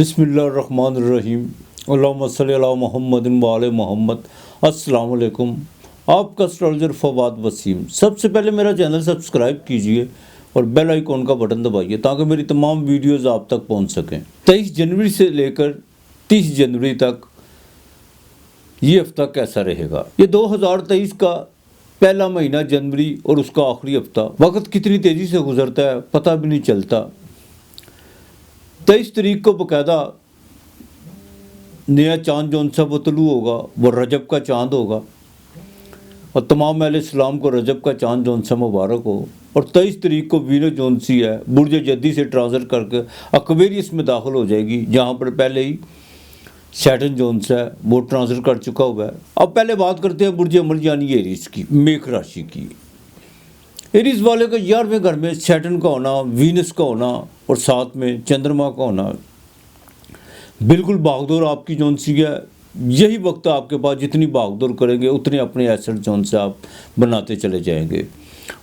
بسم اللہ الرحمن الرحیم، اللہم صلی علی محمد و آل محمد۔ السلام علیکم، آپ کا اسٹرالجر فواد وسیم۔ سب سے پہلے میرا چینل سبسکرائب کیجئے اور بیل آئیکن کا بٹن دبائیے تاکہ میری تمام ویڈیوز آپ تک پہنچ سکیں۔ 23 جنوری سے لے کر 30 جنوری تک یہ ہفتہ کیسا رہے گا؟ یہ 2023 کا پہلا مہینہ جنوری اور اس کا آخری ہفتہ، وقت کتنی تیزی سے گزرتا ہے پتہ بھی نہیں چلتا۔ 23 تاریخ کو باقاعدہ نیا چاند جون سا وہ طلوع ہوگا، وہ رجب کا چاند ہوگا، اور تمام اہل اسلام کو رجب کا چاند جون سا مبارک ہو۔ اور 23 تاریخ کو وینس جون سی ہے برج جدی سے ٹرانزٹ کر کے اکویریس میں داخل ہو جائے گی، جہاں پر پہلے ہی سیٹرن جون سا ہے وہ ٹرانزٹ کر چکا ہوا ہے۔ اب پہلے بات کرتے ہیں برج عمل یعنی ایریز کی، میخ راشی کی۔ ایریز والے کا 11ویں گھر میں سیٹرن کا ہونا، وینس کا ہونا اور ساتھ میں چندرما کا ہونا، بالکل بھاگدور آپ کی جون سی ہے۔ یہی وقت آپ کے پاس، جتنی بھاگدور کریں گے اتنے اپنے ایسٹ جون سے آپ بناتے چلے جائیں گے،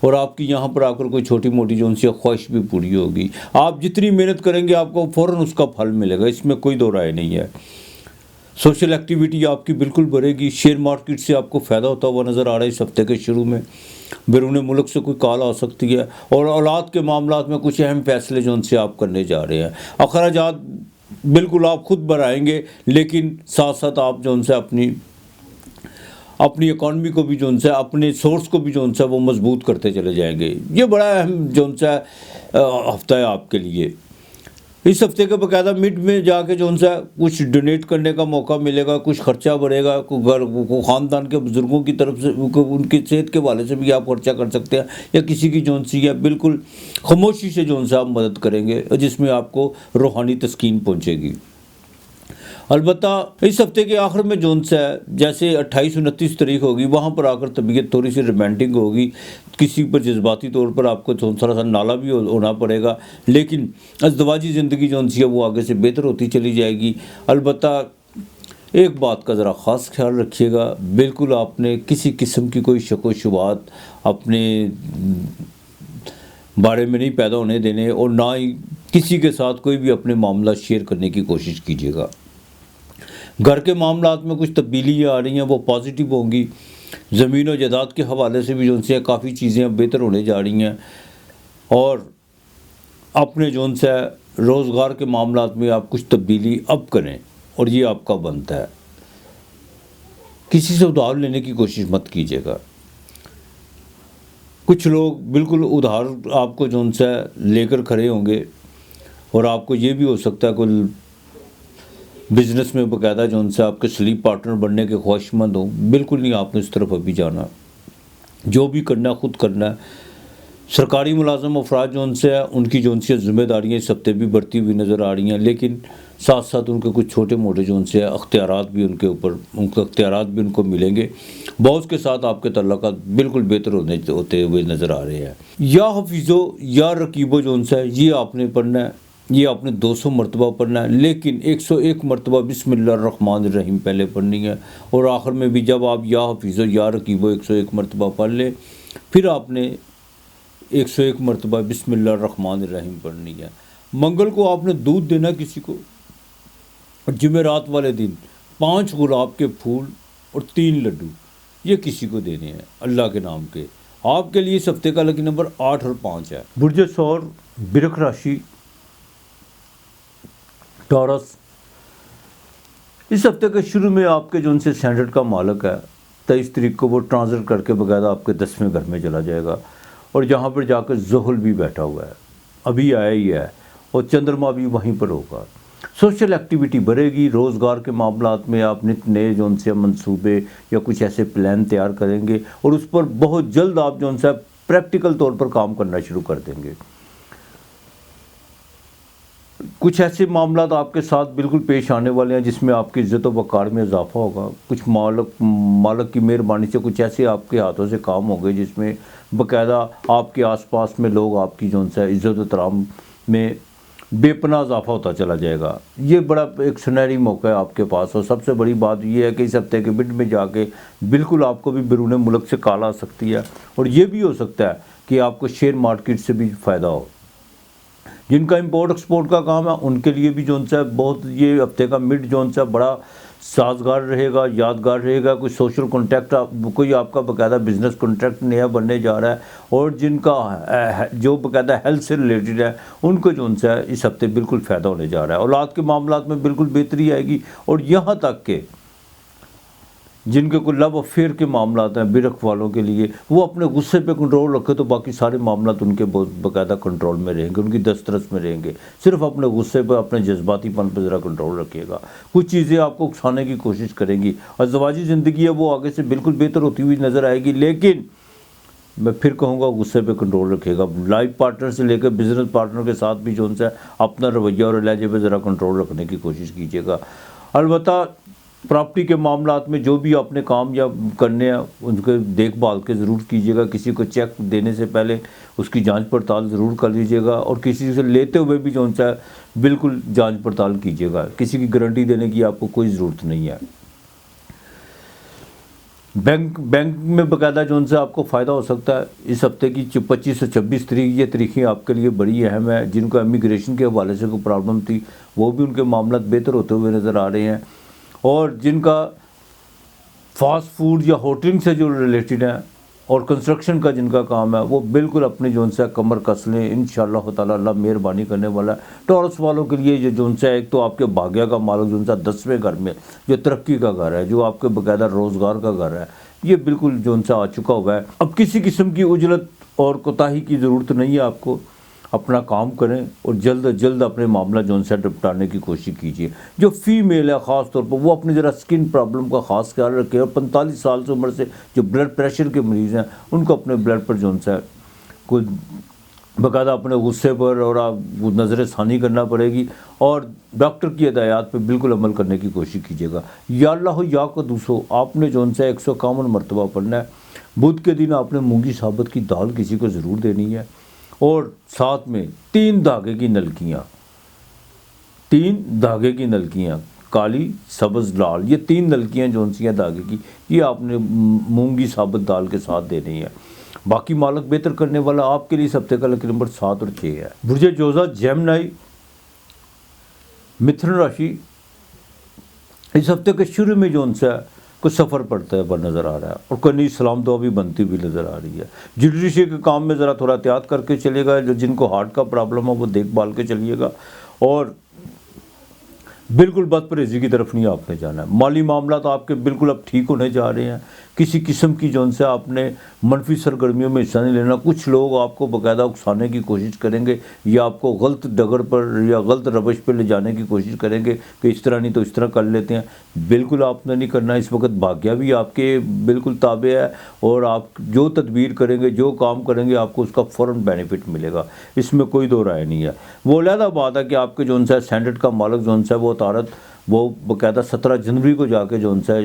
اور آپ کی یہاں پر آ کر کوئی چھوٹی موٹی جون سی خواہش بھی پوری ہوگی۔ آپ جتنی محنت کریں گے آپ کو فوراً اس کا پھل ملے گا، اس میں کوئی دو رائے نہیں ہے۔ سوشل ایکٹیویٹی آپ کی بالکل بڑھے گی۔ شیئر مارکیٹ سے آپ کو فائدہ ہوتا ہوا نظر آ رہا ہے اس ہفتے کے شروع میں۔ بیرون ملک سے کوئی کال آ سکتی ہے، اور اولاد کے معاملات میں کچھ اہم فیصلے جو ان سے آپ کرنے جا رہے ہیں۔ اخراجات بالکل آپ خود بڑھائیں گے، لیکن ساتھ ساتھ آپ جو ان سے اپنی اکانومی کو بھی جو ان سے اپنے سورس کو بھی جو ان سے وہ مضبوط کرتے چلے جائیں گے۔ یہ بڑا اہم جو ان سے ہفتہ ہے آپ کے لیے۔ اس ہفتے کے باقاعدہ مڈ میں جا کے جو ان سے کچھ ڈونیٹ کرنے کا موقع ملے گا، کچھ خرچہ بڑھے گا، کو خاندان کے بزرگوں کی طرف سے ان کی صحت کے حوالے سے بھی آپ خرچہ کر سکتے ہیں، یا کسی کی جون سی ہے بالکل خاموشی سے جو ان سے آپ مدد کریں گے، جس میں آپ کو روحانی تسکین پہنچے گی۔ البتہ اس ہفتے کے آخر میں جون سے ہے، جیسے 28-29 تاریخ ہوگی، وہاں پر آ کر طبیعت تھوڑی سی رومانٹک ہوگی، کسی پر جذباتی طور پر آپ کو تھوڑا سا نالا بھی ہونا پڑے گا، لیکن ازدواجی زندگی جون سی ہے وہ آگے سے بہتر ہوتی چلی جائے گی۔ البتہ ایک بات کا ذرا خاص خیال رکھیے گا، بالکل آپ نے کسی قسم کی کوئی شک و شبہات اپنے بارے میں نہیں پیدا ہونے دینے، اور نہ ہی کسی کے ساتھ کوئی بھی اپنے معاملات شیئر کرنے کی کوشش کیجیے گا۔ گھر کے معاملات میں کچھ تبدیلیاں آ رہی ہیں، وہ پازیٹیو ہوں گی۔ زمین و جائیداد کے حوالے سے بھی جو ان سے کافی چیزیں بہتر ہونے جا رہی ہیں، اور اپنے جو ان سے روزگار کے معاملات میں آپ کچھ تبدیلی اب کریں، اور یہ آپ کا بنتا ہے۔ کسی سے ادھار لینے کی کوشش مت کیجیے گا۔ کچھ لوگ بالکل ادھار آپ کو جو ان سے لے کر کھڑے ہوں گے، اور آپ کو یہ بھی ہو سکتا ہے کوئی بزنس میں باقاعدہ جو ان سے آپ کے سلیپ پارٹنر بننے کے خواہش مند ہوں۔ بالکل نہیں آپ نے اس طرف ابھی جانا، جو بھی کرنا ہے خود کرنا ہے۔ سرکاری ملازم افراد جو ان سے ہے، ان کی جو ان سے ذمہ داریاں اس ہفتے بھی بڑھتی ہوئی نظر آ رہی ہیں، لیکن ساتھ ساتھ ان کے کچھ چھوٹے موٹے جو ان سے اختیارات بھی ان کے اختیارات بھی ان کو ملیں گے۔ باس کے ساتھ آپ کے تعلقات بالکل بہتر ہوتے ہوئے نظر آ رہے ہیں۔ یا حفیظو یا رقیبو جو ان سے ہے، یہ آپ نے پڑھنا ہے، یہ آپ نے 200 مرتبہ پڑھنا ہے، لیکن 101 مرتبہ بسم اللہ الرحمن الرحیم پہلے پڑھنی ہے، اور آخر میں بھی جب آپ یا حفیظو یا رقیبو 101 مرتبہ پڑھ لیں، پھر آپ نے 101 مرتبہ بسم اللہ الرحمن الرحیم پڑھنی ہے۔ منگل کو آپ نے دودھ دینا کسی کو، اور جمعرات والے دن 5 گلاب کے پھول اور 3 لڈو یہ کسی کو دینے ہیں اللہ کے نام کے۔ آپ کے لیے اس ہفتے کا لکی نمبر 8 اور 5 ہے۔ برج ثور، برق راشی، ٹورس۔ اس ہفتے کے شروع میں آپ کے جو ان سے سینڈرڈ کا مالک ہے، 23 تاریخ کو وہ ٹرانزٹ کر کے باقاعدہ آپ کے 10ویں گھر میں چلا جائے گا، اور جہاں پر جا کر زحل بھی بیٹھا ہوا ہے، ابھی آیا ہی ہے، اور چندرما بھی وہیں پر ہوگا۔ سوشل ایکٹیویٹی بڑھے گی۔ روزگار کے معاملات میں آپ نئے جو ان سے منصوبے یا کچھ ایسے پلان تیار کریں گے، اور اس پر بہت جلد آپ جو ان سے پریکٹیکل طور پر کام کرنا شروع کر دیں گے۔ کچھ ایسے معاملات آپ کے ساتھ بالکل پیش آنے والے ہیں جس میں آپ کی عزت و وقار میں اضافہ ہوگا۔ کچھ مالک کی مہربانی سے کچھ ایسے آپ کے ہاتھوں سے کام ہو گئے جس میں باقاعدہ آپ کے آس پاس میں لوگ آپ کی جو ان سے عزت و احترام میں بے پناہ اضافہ ہوتا چلا جائے گا۔ یہ بڑا ایک سنہری موقع ہے آپ کے پاس، اور سب سے بڑی بات یہ ہے کہ اس ہفتے کے مڈ میں جا کے بالکل آپ کو بھی بیرون ملک سے کال آ سکتی ہے، اور یہ بھی ہو سکتا ہے کہ آپ کو شیئر مارکیٹ سے بھی فائدہ ہو۔ جن کا امپورٹ ایکسپورٹ کا کام ہے ان کے لیے بھی جو ہے بہت یہ ہفتے کا مڈ جو ہے بڑا سازگار رہے گا، یادگار رہے گا۔ کوئی سوشل کانٹیکٹ، کوئی آپ کا باقاعدہ بزنس کانٹیکٹ نیا بننے جا رہا ہے، اور جن کا جو باقاعدہ ہیلتھ سے ریلیٹڈ ہے ان کو جو ہے اس ہفتے بالکل فائدہ ہونے جا رہا ہے۔ اولاد کے معاملات میں بالکل بہتری آئے گی، اور یہاں تک کہ جن کے کوئی لو افیئر کے معاملات ہیں برق والوں کے لیے، وہ اپنے غصے پہ کنٹرول رکھے تو باقی سارے معاملات ان کے بہت باقاعدہ کنٹرول میں رہیں گے، ان کی دسترس میں رہیں گے۔ صرف اپنے غصے پہ، اپنے جذباتی پن پہ ذرا کنٹرول رکھیے گا۔ کچھ چیزیں آپ کو اکسانے کی کوشش کریں گی، اور ازدواجی زندگی ہے وہ آگے سے بالکل بہتر ہوتی ہوئی نظر آئے گی، لیکن میں پھر کہوں گا غصے پہ کنٹرول رکھیے گا۔ لائف پارٹنر سے لے کر بزنس پارٹنر کے ساتھ بھی جو ہے اپنا رویہ اور لہجے پہ ذرا کنٹرول رکھنے کی کوشش کیجیے گا۔ البتہ پراپرٹی کے معاملات میں جو بھی آپ نے کام یا کرنے ہیں ان کے دیکھ بھال کے ضرور کیجیے گا۔ کسی کو چیک دینے سے پہلے اس کی جانچ پڑتال ضرور کر لیجیے گا، اور کسی سے لیتے ہوئے بھی جو ہے بالکل جانچ پڑتال کیجیے گا۔ کسی کی گارنٹی دینے کی آپ کو کوئی ضرورت نہیں ہے۔ بینک میں باقاعدہ جو ان سے آپ کو فائدہ ہو سکتا ہے۔ اس ہفتے کی 25 اور 26 تاریخ، یہ تاریخیں آپ کے لیے بڑی اہم ہے۔ جن کو امیگریشن کے حوالے سے کوئی پرابلم تھی وہ بھی ان کے معاملات بہتر ہوتے ہوئے نظر آ رہے ہیں، اور جن کا فاسٹ فوڈ یا ہوٹلنگ سے جو ریلیٹڈ ہیں اور کنسٹرکشن کا جن کا کام ہے وہ بالکل اپنی جو ان سے کمر کس لیں، انشاءاللہ تعالی اللہ مہربانی کرنے والا ہے۔ ٹورس والوں کے لیے یہ جو ان سے ایک تو آپ کے بھاگیہ کا مالک جو ان سے 10ویں گھر میں جو ترقی کا گھر ہے، جو آپ کے باقاعدہ روزگار کا گھر ہے، یہ بالکل جو ان سے آ چکا ہوا ہے۔ اب کسی قسم کی عجلت اور کوتاہی کی ضرورت نہیں ہے، آپ کو اپنا کام کریں اور جلد از جلد اپنے معاملہ جو ان سے نپٹانے کی کوشش کیجیے۔ جو فیمیل ہے خاص طور پر وہ اپنی ذرا سکن پرابلم کا خاص خیال رکھے، اور 45 سال سے عمر سے جو بلڈ پریشر کے مریض ہیں ان کو اپنے بلڈ پر جو ان سے کوئی باقاعدہ اپنے غصے پر اور آپ نظر ثانی کرنا پڑے گی، اور ڈاکٹر کی ہدایات پہ بالکل عمل کرنے کی کوشش کیجیے گا۔ یا اللہ یا قدوس ہو، آپ نے جو ان سے 151 مرتبہ پڑھنا ہے۔ بدھ کے دن آپ نے مونگی ثابت کی دال کسی کو ضرور دینی ہے، اور ساتھ میں 3 دھاگے کی نلکیاں، 3 دھاگے کی نلکیاں، کالی، سبز، لال، یہ 3 نلکیاں جو ہیں دھاگے کی، یہ آپ نے مونگی ثابت دال کے ساتھ دینی ہے۔ باقی مالک بہتر کرنے والا آپ کے لیے اس ہفتے کا لکی نمبر 7 اور 6 ہے۔ برج جوزہ جیمنائی متھن راشی، اس ہفتے کے شروع میں جو ان سے کچھ سفر پڑتا ہے نظر آ رہا ہے، اور کنی سلام دعا بھی بنتی ہوئی نظر آ رہی ہے۔ جوڈیشری کے کام میں ذرا تھوڑا احتیاط کر کے چلے گا، جو جن کو ہارٹ کا پرابلم ہو وہ دیکھ بھال کے چلیے گا، اور بالکل بد پرہیزی کی طرف نہیں آپ نے جانا ہے۔ مالی معاملات آپ کے بالکل اب ٹھیک ہونے جا رہے ہیں۔ کسی قسم کی جو ان سے آپ نے منفی سرگرمیوں میں حصہ نہیں لینا۔ کچھ لوگ آپ کو باقاعدہ اکسانے کی کوشش کریں گے، یا آپ کو غلط ڈگر پر یا غلط روش پہ لے جانے کی کوشش کریں گے کہ اس طرح نہیں تو اس طرح کر لیتے ہیں۔ بالکل آپ نے نہیں کرنا۔ اس وقت بھاگیہ بھی آپ کے بالکل تابع ہے، اور آپ جو تدبیر کریں گے، جو کام کریں گے، آپ کو اس کا فوراً بینیفٹ ملے گا، اس میں کوئی دو رائے نہیں ہے۔ وہ علیحدہ بات ہے کہ آپ کے جو ان سے سینڈٹ کا مالک جو ان سے وہ عطارد، وہ باقاعدہ 17 جنوری کو جا کے جو ان سے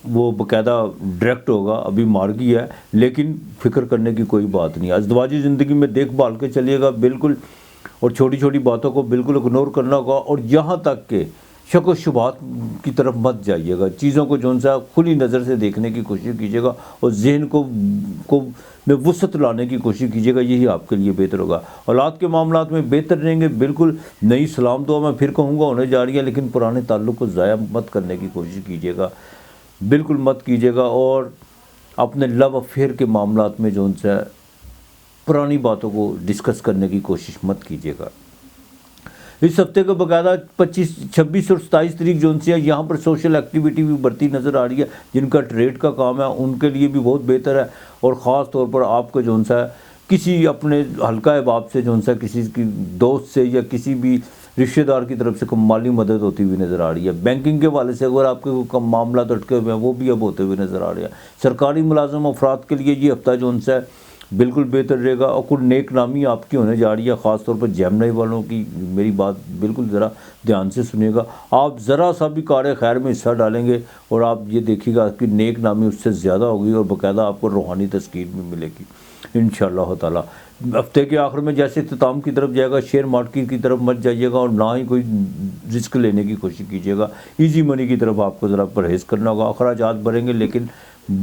وہ باقاعدہ ڈائریکٹ ہوگا، ابھی مارگی ہے، لیکن فکر کرنے کی کوئی بات نہیں ہے۔ ازدواجی زندگی میں دیکھ بھال کے چلیے گا بالکل، اور چھوٹی چھوٹی باتوں کو بالکل اگنور کرنا ہوگا، اور یہاں تک کہ شک و شبہات کی طرف مت جائیے گا۔ چیزوں کو جو ان سے کھلی نظر سے دیکھنے کی کوشش کیجیے گا، اور ذہن کو میں وسعت لانے کی کوشش کیجیے گا، یہی آپ کے لیے بہتر ہوگا۔ اولاد کے معاملات میں بہتر رہیں گے۔ بالکل نئی سلام دعا میں پھر کہوں گا ہونے جا رہی ہے، لیکن پرانے تعلق کو ضائع مت کرنے کی کوشش کیجیے گا، بالکل مت کیجیے گا۔ اور اپنے لو افیئر کے معاملات میں جو ان سے پرانی باتوں کو ڈسکس کرنے کی کوشش مت کیجیے گا۔ اس ہفتے کا باقاعدہ 25، 26 اور 27 تاریخ جو ان سے یہاں پر سوشل ایکٹیویٹی بھی بڑھتی نظر آ رہی ہے۔ جن کا ٹریڈ کا کام ہے ان کے لیے بھی بہت بہتر ہے، اور خاص طور پر آپ کو جو ان سے کسی اپنے حلقہ احباب سے جو ان سے کسی کی دوست سے یا کسی بھی رشتہ دار کی طرف سے مالی مدد ہوتی ہوئی نظر آ رہی ہے۔ بینکنگ کے حوالے سے اگر آپ کے کوئی معاملات اٹکے ہوئے ہیں وہ بھی اب ہوتے ہوئے نظر آ رہے ہیں۔ سرکاری ملازم افراد کے لیے یہ ہفتہ جو ان سے بالکل بہتر رہے گا، اور کچھ نیک نامی آپ کی ہونے جا رہی ہے، خاص طور پر جیمنائی والوں کی۔ میری بات بالکل ذرا دھیان سے سنیے گا۔ آپ ذرا سا بھی کار خیر میں حصہ ڈالیں گے، اور آپ یہ دیکھیے گا کہ نیک نامی اس سے زیادہ ہوگی، اور باقاعدہ آپ کو روحانی تسکین بھی ملے گی انشاءاللہ تعالی۔ ہفتے کے آخر میں جیسے اختتام کی طرف جائے گا، شیئر مارکیٹ کی طرف مت جائیے گا، اور نہ ہی کوئی رسک لینے کی کوشش کیجیے گا۔ ایزی منی کی طرف آپ کو ذرا پرہیز کرنا ہوگا۔ اخراجات بڑھیں گے، لیکن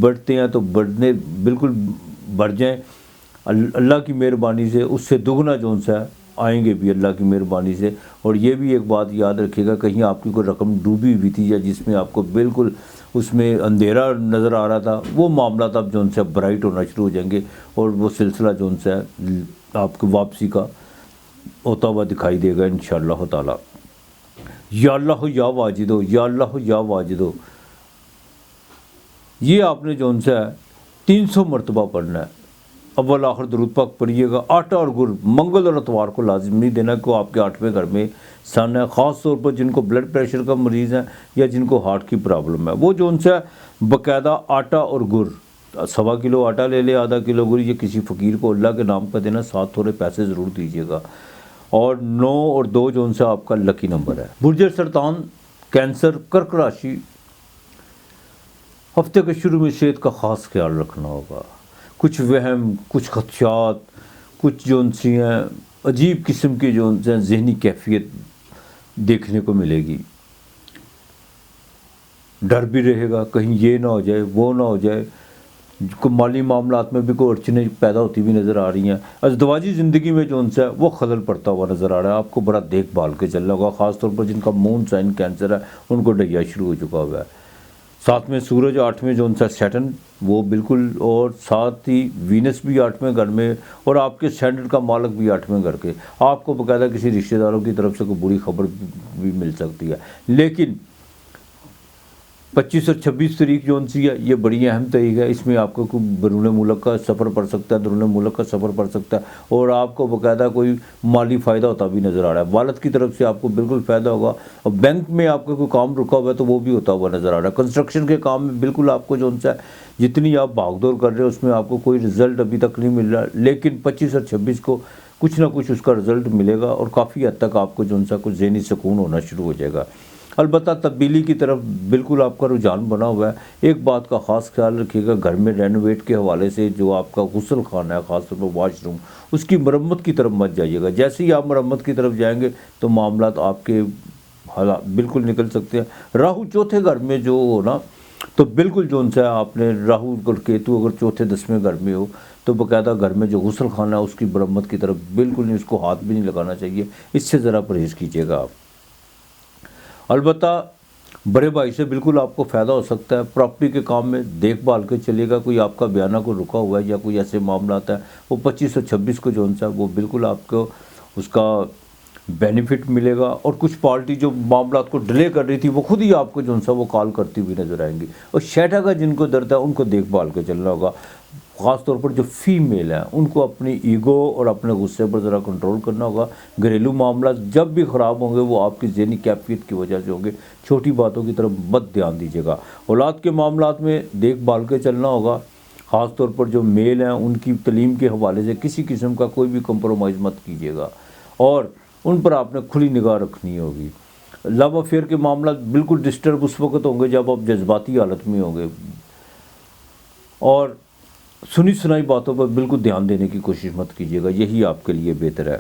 بڑھتے ہیں تو بڑھنے بالکل بڑھ جائیں، اللہ کی مہربانی سے اس سے دگنا جون سا آئیں گے بھی اللہ کی مہربانی سے. اور یہ بھی ایک بات یاد رکھیے گا, کہیں آپ کی کوئی رقم ڈوبی ہوئی تھی یا جس میں آپ کو بالکل اس میں اندھیرا نظر آ رہا تھا, وہ معاملات اب جون سا برائٹ ہونا شروع ہو جائیں گے اور وہ سلسلہ جون سا آپ کو واپسی کا ہوتا ہوا دکھائی دے گا انشاءاللہ تعالی. یا اللہ یا واجد ہو, یا اللہ یا واجد ہو, یہ آپ نے جون سا 300 مرتبہ پڑھنا ہے. اول آخر درود پاک پڑھیے گا. آٹا اور گڑ منگل اور اتوار کو لازم نہیں دینا کہ آپ کے 8ویں گھر میں سن ہے, خاص طور پر جن کو بلڈ پریشر کا مریض ہے یا جن کو ہارٹ کی پرابلم ہے, وہ جون سا باقاعدہ آٹا اور گڑ 1.25 کلو آٹا لے لے, آدھا کلو گڑ, یہ کسی فقیر کو اللہ کے نام پر دینا, ساتھ تھوڑے پیسے ضرور دیجیے گا. اور 9 اور 2 جون سا آپ کا لکی نمبر ہے. برج سرطان, کینسر, کرک راشی, ہفتے کے شروع میں صحت کا خاص خیال رکھنا ہوگا. کچھ وہم, کچھ خدشات, کچھ جون سی ہیں عجیب قسم کی جون سے ذہنی کیفیت دیکھنے کو ملے گی. ڈر بھی رہے گا کہیں یہ نہ ہو جائے وہ نہ ہو جائے. مالی معاملات میں بھی کوئی اڑچنیں پیدا ہوتی ہوئی نظر آ رہی ہیں. ازدواجی زندگی میں جون سا وہ خلل پڑتا ہوا نظر آ رہا ہے. آپ کو بڑا دیکھ بھال کے چلنا ہوگا, خاص طور پر جن کا مون سائن کینسر ہے ان کو ڈہیا شروع ہو چکا ہوا ہے. ساتھ میں سورج 8ویں جون سا سیٹن وہ بالکل, اور ساتھ ہی وینس بھی 8ویں گھر میں, اور آپ کے سینڈل کا مالک بھی 8ویں گھر کے. آپ کو باقاعدہ کسی رشتہ داروں کی طرف سے کوئی بری خبر بھی مل سکتی ہے. لیکن 25 اور 26 تاریخ جون سی ہے یہ بڑی اہم تاریخ ہے. اس میں آپ کو کوئی بیرون ملک کا سفر پڑ سکتا ہے, درون ملک کا سفر پڑ سکتا ہے, اور آپ کو باقاعدہ کوئی مالی فائدہ ہوتا بھی نظر آ رہا ہے. والد کی طرف سے آپ کو بالکل فائدہ ہوگا, اور بینک میں آپ کا کوئی کام رکا ہوا ہے تو وہ بھی ہوتا ہوا نظر آ رہا ہے. کنسٹرکشن کے کام میں بالکل آپ کو جون سا جتنی آپ بھاگ دوڑ کر رہے ہیں اس میں آپ کو کوئی رزلٹ ابھی تک نہیں مل رہا, لیکن 25 اور 26 کو کچھ نہ کچھ اس کا رزلٹ ملے گا, اور کافی حد تک آپ کو جون سا کچھ ذہنی سکون ہونا شروع ہو جائے گا. البتہ تبدیلی کی طرف بالکل آپ کا رجحان بنا ہوا ہے. ایک بات کا خاص خیال رکھیے گا, گھر میں رینوویٹ کے حوالے سے جو آپ کا غسل خانہ ہے, خاص طور پر واش روم, اس کی مرمت کی طرف مت جائیے گا. جیسے ہی آپ مرمت کی طرف جائیں گے تو معاملات آپ کے حالات بالکل نکل سکتے ہیں. راہو 4تھے گھر میں جو ہو نا, تو بالکل جون سا آپ نے راہو اور کیتو اگر 4تھے 10ویں گھر میں ہو تو باقاعدہ گھر میں جو غسل خانہ ہے اس کی مرمت کی طرف بالکل نہیں, اس کو ہاتھ بھی نہیں لگانا چاہیے. اس سے ذرا پرہیز کیجیے گا آپ. البتہ بڑے بھائی سے بالکل آپ کو فائدہ ہو سکتا ہے. پراپرٹی کے کام میں دیکھ بھال کے چلیے گا. کوئی آپ کا بیانہ کو رکا ہوا ہے یا کوئی ایسے معاملات ہیں, وہ 25 اور 26 کو جون سا وہ بالکل آپ کو اس کا بینیفٹ ملے گا. اور کچھ پارٹی جو معاملات کو ڈیلے کر رہی تھی وہ خود ہی آپ کو جون سا وہ کال کرتی ہوئی نظر آئیں گی. اور شیٹا کا جن کو درد ہے ان کو دیکھ بھال کے چلنا ہوگا. خاص طور پر جو فیمیل ہیں ان کو اپنی ایگو اور اپنے غصے پر ذرا کنٹرول کرنا ہوگا. گھریلو معاملات جب بھی خراب ہوں گے وہ آپ کی ذہنی کیفیت کی وجہ سے ہوں گے. چھوٹی باتوں کی طرف مت دھیان دیجیے گا. اولاد کے معاملات میں دیکھ بھال کے چلنا ہوگا. خاص طور پر جو میل ہیں ان کی تعلیم کے حوالے سے کسی قسم کا کوئی بھی کمپرومائز مت کیجیے گا, اور ان پر آپ نے کھلی نگاہ رکھنی ہوگی. لو افیئر کے معاملات بالکل ڈسٹرب اس وقت ہوں گے جب آپ جذباتی حالت میں ہوں گے, اور سنی سنائی باتوں پر بالکل دھیان دینے کی کوشش مت کیجیے گا. یہی آپ کے لیے بہتر ہے.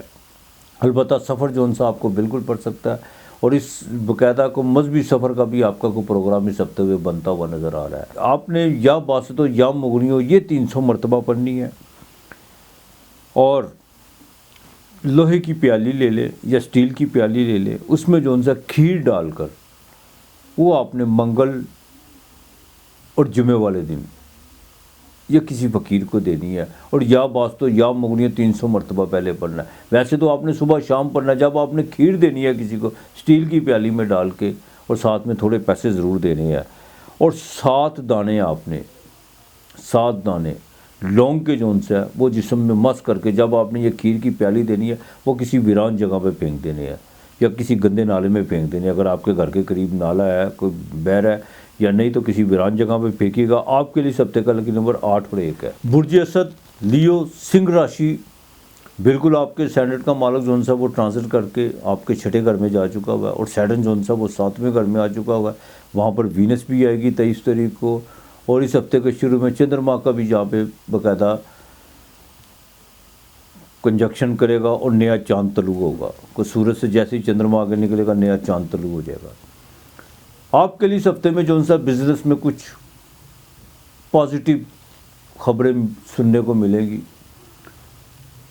البتہ سفر جون سا آپ کو بالکل پڑ سکتا ہے, اور اس باقاعدہ کو مذہبی سفر کا بھی آپ کا کوئی پروگرام اس ہفتے ہوئے بنتا ہوا نظر آ رہا ہے. آپ نے یا باسط ہو یا مغنی ہو یہ 300 مرتبہ پڑھنی ہے, اور لوہے کی پیالی لے لے یا اسٹیل کی پیالی لے لے, اس میں جون سا کھیر ڈال کر وہ آپ نے منگل اور جمعے والے دن یہ کسی فقیر کو دینی ہے. اور یا باسط یا مغنی 300 مرتبہ پہلے پڑھنا ہے. ویسے تو آپ نے صبح شام پڑھنا ہے. جب آپ نے کھیر دینی ہے کسی کو اسٹیل کی پیالی میں ڈال کے, اور ساتھ میں تھوڑے پیسے ضرور دینے ہیں. اور 7 دانے آپ نے 7 دانے لونگ کے جون سے وہ جسم میں مس کر کے جب آپ نے یہ کھیر کی پیالی دینی ہے وہ کسی ویران جگہ پہ پھینک دینے ہیں, یا کسی گندے نالے میں پھینک دینے ہیں. اگر آپ کے گھر کے قریب نالا ہے, کوئی بہر ہے, یا نہیں تو کسی ویران جگہ پہ پھینکیے گا. آپ کے لیے اس ہفتے کا لکی نمبر 8 اور 1 ہے. برج اسد لیو سنگھ راشی, بالکل آپ کے سینڈل کا مالک جون سا وہ ٹرانزٹ کر کے آپ کے 6ٹھے گھر میں جا چکا ہوا ہے, اور سیٹرن جون سا وہ 7ویں گھر میں آ چکا ہوا ہے. وہاں پر وینس بھی آئے گی 23 تاریخ کو, اور اس ہفتے کے شروع میں چندرما کا بھی جہاں پہ باقاعدہ کنجکشن کرے گا, اور نیا چاند طلوع ہوگا. کوئی سورج سے جیسے ہی چندرما آگے نکلے گا نیا چاند طلوع ہو جائے گا. آپ کے لیے اس ہفتے میں جون سا بزنس میں کچھ پازیٹیو خبریں سننے کو ملیں گی.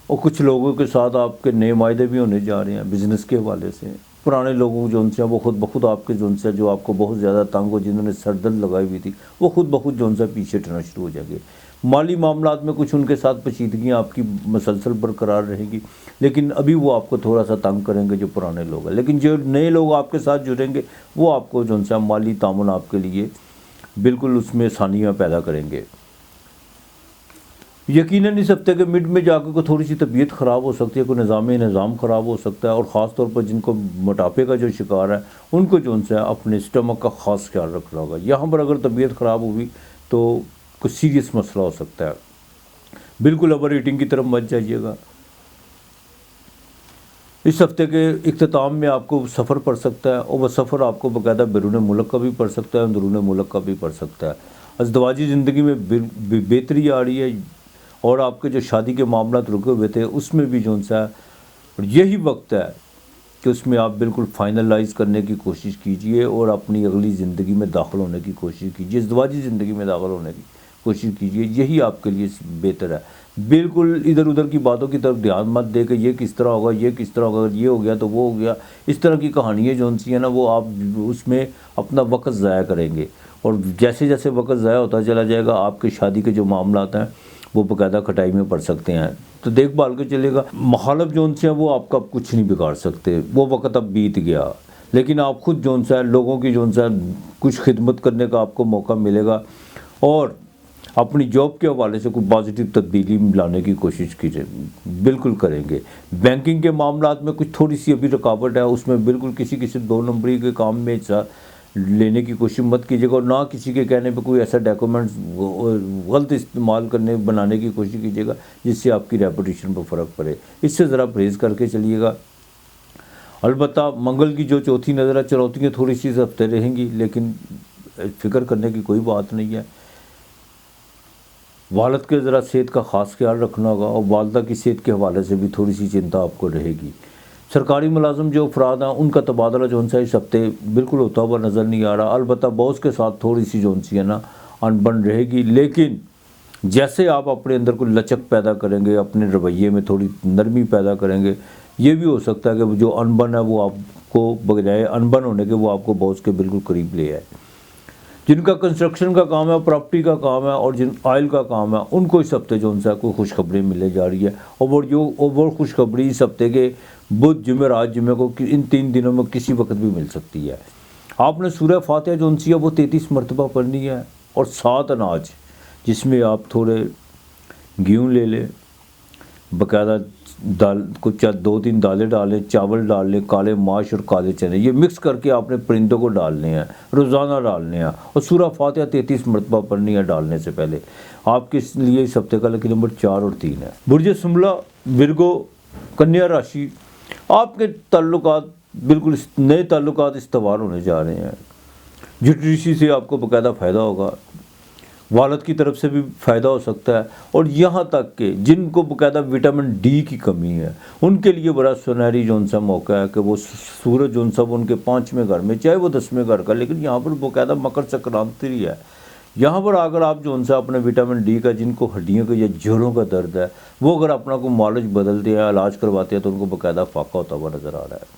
اور کچھ لوگوں کے ساتھ آپ کے نئے معاہدے بھی ہونے جا رہے ہیں بزنس کے حوالے سے. پرانے لوگوں جو ان سے وہ خود بخود آپ کے جو ان سے جو آپ کو بہت زیادہ تنگ ہو، جنہوں نے سر درد لگائی ہوئی تھی، وہ خود بخود جو ان سے پیچھے ہٹنا شروع ہو جائیں گے. مالی معاملات میں کچھ ان کے ساتھ پیچیدگیاں آپ کی مسلسل برقرار رہیں گی، لیکن ابھی وہ آپ کو تھوڑا سا تنگ کریں گے جو پرانے لوگ ہیں. لیکن جو نئے لوگ آپ کے ساتھ جڑیں گے وہ آپ کو جو ان سے مالی تعاون آپ کے لیے بالکل اس میں آسانیاں پیدا کریں گے. یقیناً اس ہفتے کے مڈ میں جا کے کوئی تھوڑی سی طبیعت خراب ہو سکتی ہے، کوئی نظام خراب ہو سکتا ہے، اور خاص طور پر جن کو موٹاپے کا جو شکار ہے ان کو جو ان سے اپنے اسٹمک کا خاص خیال رکھنا ہوگا. یہاں پر اگر طبیعت خراب ہوگی تو کوئی سیریس مسئلہ ہو سکتا ہے. بالکل اوور ایٹنگ کی طرف مت جائیے گا. اس ہفتے کے اختتام میں آپ کو سفر پڑ سکتا ہے، اور وہ سفر آپ کو باقاعدہ بیرون ملک کا بھی پڑ سکتا ہے، اندرون ملک کا بھی پڑ سکتا ہے. ازدواجی زندگی میں بہتری آ رہی ہے، اور آپ کے جو شادی کے معاملات رکے ہوئے تھے اس میں بھی جو سا یہی وقت ہے کہ اس میں آپ بالکل فائنلائز کرنے کی کوشش کیجئے اور اپنی اگلی زندگی میں داخل ہونے کی کوشش کیجئے، ازدواجی زندگی میں داخل ہونے کی کوشش کیجئے. یہی آپ کے لیے بہتر ہے. بالکل ادھر ادھر کی باتوں کی طرف دھیان مت دے کہ یہ کس طرح ہوگا، یہ کس طرح ہوگا، یہ ہو گیا تو وہ ہو گیا. اس طرح کی کہانیاں جو سی ہیں نا، وہ آپ اس میں اپنا وقت ضائع کریں گے، اور جیسے جیسے وقت ضائع ہوتا چلا جائے گا آپ کی شادی کے جو معاملات ہیں وہ باقاعدہ کھٹائی میں پڑ سکتے ہیں. تو دیکھ بھال کے چلے گا. مخالف جو سے ہیں وہ آپ کا کچھ نہیں بگاڑ سکتے، وہ وقت اب بیت گیا. لیکن آپ خود جو ہے لوگوں کی جو ہے کچھ خدمت کرنے کا آپ کو موقع ملے گا، اور اپنی جاب کے حوالے سے کوئی پازیٹیو تبدیلی لانے کی کوشش کیجیے، بالکل کریں گے. بینکنگ کے معاملات میں کچھ تھوڑی سی ابھی رکاوٹ ہے، اس میں بالکل کسی دو نمبری کے کام میں حصہ لینے کی کوشش مت کیجیے گا، اور نہ کسی کے کہنے پہ کوئی ایسا ڈاکومنٹس غلط استعمال بنانے کی کوشش کیجیے گا جس سے آپ کی ریپوٹیشن پر فرق پڑے. اس سے ذرا پرہیز کر کے چلیے گا. البتہ منگل کی جو چوتھی نظر ہے، چنوتیاں تھوڑی سی اس ہفتے رہیں گی، لیکن فکر کرنے کی کوئی بات نہیں ہے. والد کے ذرا صحت کا خاص خیال رکھنا ہوگا، اور والدہ کی صحت کے حوالے سے بھی تھوڑی سی چنتا آپ کو رہے گی. سرکاری ملازم جو افراد ہیں ان کا تبادلہ جو ہے اس ہفتے بالکل ہوتا ہوا نظر نہیں آ رہا. البتہ باس کے ساتھ تھوڑی سی جو ہے نا انبن رہے گی، لیکن جیسے آپ اپنے اندر کوئی لچک پیدا کریں گے، اپنے رویے میں تھوڑی نرمی پیدا کریں گے، یہ بھی ہو سکتا ہے کہ جو انبن ہے وہ آپ کو بجائے انبن ہونے کے وہ آپ کو باس کے بالکل قریب لے آئے. جن کا کنسٹرکشن کا کام ہے، پراپرٹی کا کام ہے، اور جن آئل کا کام ہے، ان کو اس ہفتے جو ان سے کوئی خوشخبری ملنے جا رہی ہے. اور وہ خوشخبری اس ہفتے کے بدھ، جمعرات، جمعے کو ان 3 دنوں میں کسی وقت بھی مل سکتی ہے. آپ نے سورہ فاتحہ جو ہے وہ 33 مرتبہ پڑھنی ہے، اور 7 اناج جس میں آپ تھوڑے گیہوں لے لیں، باقاعدہ دال کو 2-3 دالیں ڈالیں، چاول ڈال لیں، کالے ماش اور کالے چنے، یہ مکس کر کے آپ نے پرندوں کو ڈالنے ہیں، روزانہ ڈالنے ہیں. اور سورہ فاتحہ 33 مرتبہ پڑھنی ہے ڈالنے سے پہلے. آپ کے لیے اس ہفتے کا لکی نمبر 4 اور 3 ہے. برج سنبلا، ورگو، کنیا راشی، آپ کے تعلقات بالکل نئے تعلقات استوار ہونے جا رہے ہیں. جٹھی رشی سے آپ کو باقاعدہ فائدہ ہوگا، والد کی طرف سے بھی فائدہ ہو سکتا ہے. اور یہاں تک کہ جن کو باقاعدہ وٹامن ڈی کی کمی ہے ان کے لیے بڑا سنہری جو سا موقع ہے کہ وہ سورج جو سا ان کے 5ویں گھر میں، چاہے وہ 10ویں گھر کا، لیکن یہاں پر باقاعدہ مکر سنکرانتی ہے. یہاں پر اگر آپ جو سا اپنے وٹامن ڈی کا، جن کو ہڈیوں کا یا جوڑوں کا درد ہے، وہ اگر اپنا کو مالج بدلتے ہیں، علاج کرواتے ہیں، تو ان کو باقاعدہ فاقہ ہوتا ہوا نظر آ رہا ہے.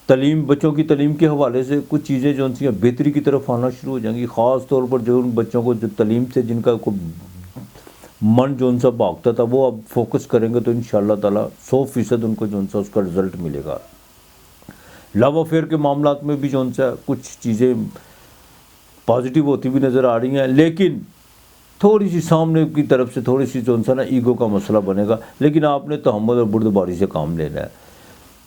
تعلیم، بچوں کی تعلیم کے حوالے سے کچھ چیزیں جو ہیں بہتری کی طرف آنا شروع ہو جائیں گی. خاص طور پر جو ان بچوں کو جو تعلیم سے جن کا من جو ان سا بھاگتا تھا، وہ اب فوکس کریں گے تو انشاءاللہ تعالیٰ 100% ان کو جو سا اس کا رزلٹ ملے گا. لو افیئر کے معاملات میں بھی جو سا کچھ چیزیں پازیٹیو ہوتی بھی نظر آ رہی ہیں، لیکن تھوڑی سی سامنے کی طرف سے تھوڑی سی جو سا نا ایگو کا مسئلہ بنے گا. لیکن آپ نے تحمل اور بردباری سے کام لینا ہے.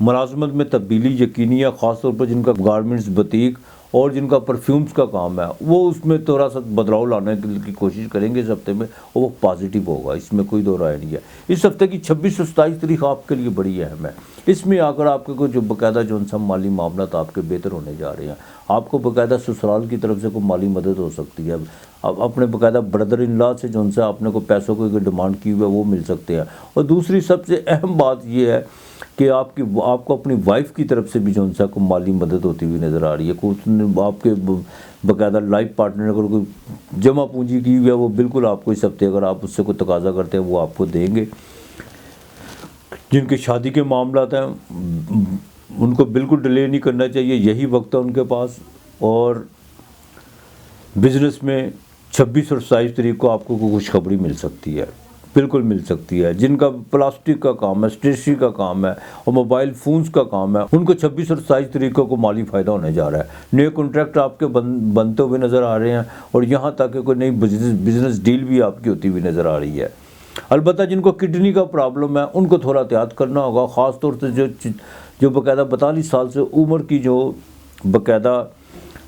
ملازمت میں تبدیلی یقینی ہے، خاص طور پر جن کا گارمنٹس، بوتیک اور جن کا پرفیومز کا کام ہے، وہ اس میں تھوڑا سا بدلاؤ لانے کی کوشش کریں گے اس ہفتے میں، اور وہ پازیٹیو ہوگا، اس میں کوئی دو رائے نہیں ہے. اس ہفتے کی 26 اور 27 تاریخ آپ کے لیے بڑی اہم ہے. اس میں آ کر آپ کے کوئی جو باقاعدہ جو سب مالی معاملات آپ کے بہتر ہونے جا رہے ہیں. آپ کو باقاعدہ سسرال کی طرف سے کوئی مالی مدد ہو سکتی ہے. اب اپنے باقاعدہ بردر ان لا سے جو ان سے آپ نے کو پیسوں کو ڈیمانڈ کی ہوئی ہے وہ مل سکتے ہیں. اور دوسری سب سے اہم بات یہ ہے کہ آپ کو اپنی وائف کی طرف سے بھی جو ان سے کو مالی مدد ہوتی ہوئی نظر آ رہی ہے. آپ کے باقاعدہ لائف پارٹنر اگر کوئی جمع پونجی کی ہوئی ہے، وہ بالکل آپ کو اس ہفتے اگر آپ اس سے کوئی تقاضا کرتے ہیں وہ آپ کو دیں گے. جن کے شادی کے معاملات ہیں ان کو بالکل ڈیلے نہیں کرنا چاہیے، یہی وقت ہے ان کے پاس. اور بزنس میں 26 اور 27 تاریخ کو آپ کو کوئی خوشخبری مل سکتی ہے، بالکل مل سکتی ہے. جن کا پلاسٹک کا کام ہے، اسٹیشنری کا کام ہے اور موبائل فونز کا کام ہے، ان کو 26 اور 27 تاریخ کو مالی فائدہ ہونے جا رہا ہے. نئے کانٹریکٹ آپ کے بنتے ہوئے نظر آ رہے ہیں اور یہاں تک کہ کوئی نئی بزنس ڈیل بھی آپ کی ہوتی ہوئی نظر آ رہی ہے. البتہ جن کو کڈنی کا پرابلم ہے ان کو تھوڑا احتیاط کرنا ہوگا، خاص طور سے جو باقاعدہ 42 سال سے عمر کی جو باقاعدہ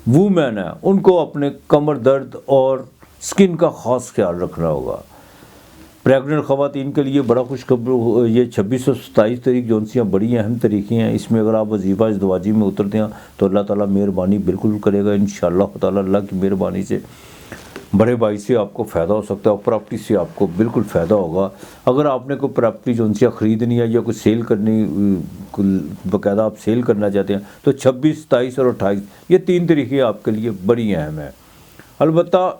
وومین ہے ان کو اپنے کمر درد اور سکن کا خاص خیال رکھنا ہوگا. پریگننٹ خواتین کے لیے بڑا خوشخبر، یہ 26 اور 27 تاریخ جو انسیاں بڑی اہم تاریخیں ہیں. اس میں اگر آپ وظیفہ ازدواجی میں اترتے ہیں تو اللہ تعالیٰ مہربانی بالکل کرے گا انشاءاللہ تعالیٰ. اللہ کی مہربانی سے بڑے بھائی سے آپ کو فائدہ ہو سکتا ہے اور پراپرٹی سے آپ کو بالکل فائدہ ہوگا. اگر آپ نے کوئی پراپرٹی جو انسیاں خریدنی ہے یا کوئی سیل کرنی، باقاعدہ آپ سیل کرنا چاہتے ہیں تو 26، 27 اور 28 یہ 3 تاریخیں آپ کے لیے بڑی اہم ہیں. البتہ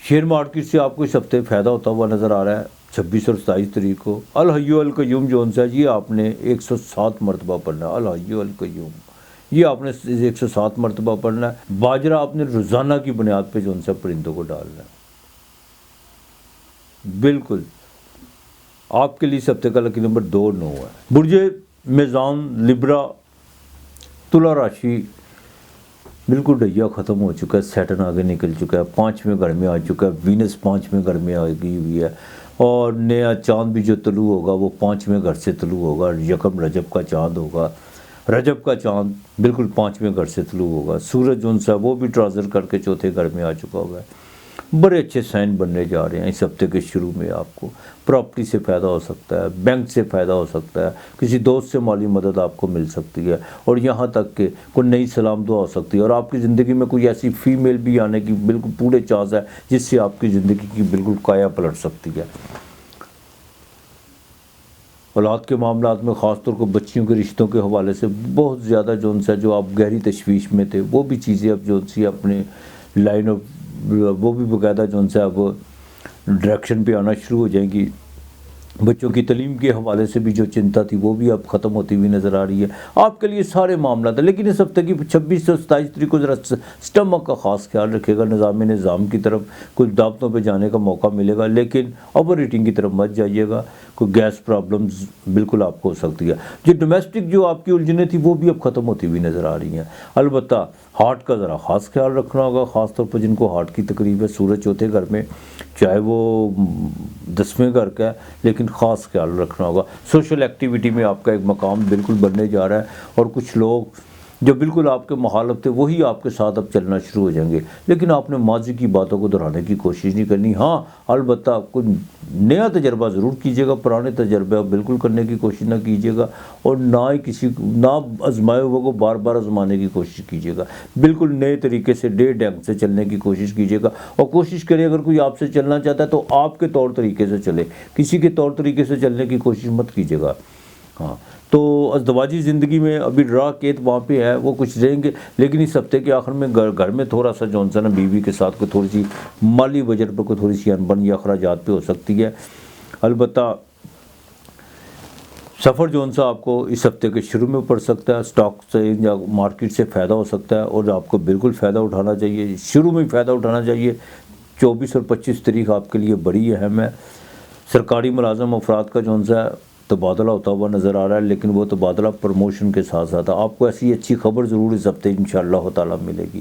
شیئر مارکیٹ سے آپ کو اس ہفتے فائدہ ہوتا ہوا نظر آ رہا ہے. 26 اور 27 تاریخ کو الحی القیوم جو ہے یہ آپ نے 107 مرتبہ پڑھنا ہے. الحی القیوم یہ آپ نے 107 مرتبہ پڑھنا ہے. باجرہ آپ نے روزانہ کی بنیاد پہ جو ان سے پرندوں کو ڈالنا ہے. بالکل آپ کے لیے اس ہفتے کا لکی نمبر 2 9 ہے. برج میزان لبرا تلا راشی بالکل ڈھیا ختم ہو چکا ہے، سیٹن آگے نکل چکا ہے، 5ویں گھر میں آ چکا ہے، وینس 5ویں گھر میں آ گئی ہوئی ہے اور نیا چاند بھی جو طلوع ہوگا وہ 5ویں گھر سے طلوع ہوگا. یکم رجب کا چاند ہوگا، رجب کا چاند بالکل 5ویں گھر سے طلوع ہوگا. سورج جو ہے وہ بھی ٹرانزٹ کر کے 4تھے گھر میں آ چکا ہوگا ہے. بڑے اچھے سائن بننے جا رہے ہیں اس ہفتے کے شروع میں. آپ کو پراپرٹی سے فائدہ ہو سکتا ہے، بینک سے فائدہ ہو سکتا ہے، کسی دوست سے مالی مدد آپ کو مل سکتی ہے اور یہاں تک کہ کوئی نئی سلام دعا ہو سکتی ہے. اور آپ کی زندگی میں کوئی ایسی فیمیل بھی آنے کی بالکل پورے چانس ہے جس سے آپ کی زندگی کی بالکل کایا پلٹ سکتی ہے. اولاد کے معاملات میں خاص طور پر بچیوں کے رشتوں کے حوالے سے بہت زیادہ جو آپ گہری تشویش میں تھے وہ بھی چیزیں اب اپنے لائن آف وہ بھی باقاعدہ اب ڈائریکشن پہ آنا شروع ہو جائیں گی. بچوں کی تعلیم کے حوالے سے بھی جو چنتا تھی وہ بھی اب ختم ہوتی ہوئی نظر آ رہی ہے. آپ کے لیے سارے معاملات ہیں. لیکن اس ہفتے کی 26 اور 27 تاریخ کو ذرا سٹمک کا خاص خیال رکھے گا. نظام کی طرف کچھ دعوتوں پہ جانے کا موقع ملے گا لیکن اوور ایٹنگ کی طرف مت جائیے گا. کوئی گیس پرابلمز بالکل آپ کو ہو سکتی ہے. جو ڈومیسٹک جو آپ کی الجھنیں تھی وہ بھی اب ختم ہوتی ہوئی نظر آ رہی ہیں. البتہ ہارٹ کا ذرا خاص خیال رکھنا ہوگا، خاص طور پر جن کو ہارٹ کی تکلیف ہے. سورج 4تھے گھر میں، چاہے وہ 10ویں گھر کا ہے، لیکن خاص خیال رکھنا ہوگا. سوشل ایکٹیویٹی میں آپ کا ایک مقام بالکل بننے جا رہا ہے اور کچھ لوگ جو بالکل آپ کے مخالف تھے وہی آپ کے ساتھ اب چلنا شروع ہو جائیں گے. لیکن آپ نے ماضی کی باتوں کو دہرانے کی کوشش نہیں کرنی. ہاں البتہ کوئی نیا تجربہ ضرور کیجیے گا، پرانے تجربے بالکل کرنے کی کوشش نہ کیجیے گا اور نہ آزمائے ہوئے کو بار بار آزمانے کی کوشش کیجیے گا. بالکل نئے طریقے سے ڈھنگ سے چلنے کی کوشش کیجیے گا اور کوشش کریں اگر کوئی آپ سے چلنا چاہتا ہے تو آپ کے طور طریقے سے چلے، کسی کے طور طریقے سے چلنے کی کوشش مت کیجیے گا. ہاں تو ازدواجی زندگی میں ابھی راہ کیت وہاں پہ ہے، وہ کچھ رہیں گے لیکن اس ہفتے کے آخر میں گھر میں تھوڑا سا نا بیوی کے ساتھ کوئی تھوڑی سی مالی بجٹ پر کوئی تھوڑی سی انبن یا اخراجات پہ ہو سکتی ہے. البتہ سفر سا آپ کو اس ہفتے کے شروع میں پڑ سکتا ہے. اسٹاک سے یا مارکیٹ سے فائدہ ہو سکتا ہے اور آپ کو بالکل فائدہ اٹھانا چاہیے، شروع میں فائدہ اٹھانا چاہیے. 24 اور 25 تاریخ آپ کے لیے بڑی اہم ہے. سرکاری ملازم افراد کا سا تبادلہ ہوتا ہوا نظر آ رہا ہے لیکن وہ تبادلہ پروموشن کے ساتھ ساتھ آپ کو ایسی اچھی خبر ضرور اس ہفتے انشاءاللہ تعالیٰ ملے گی.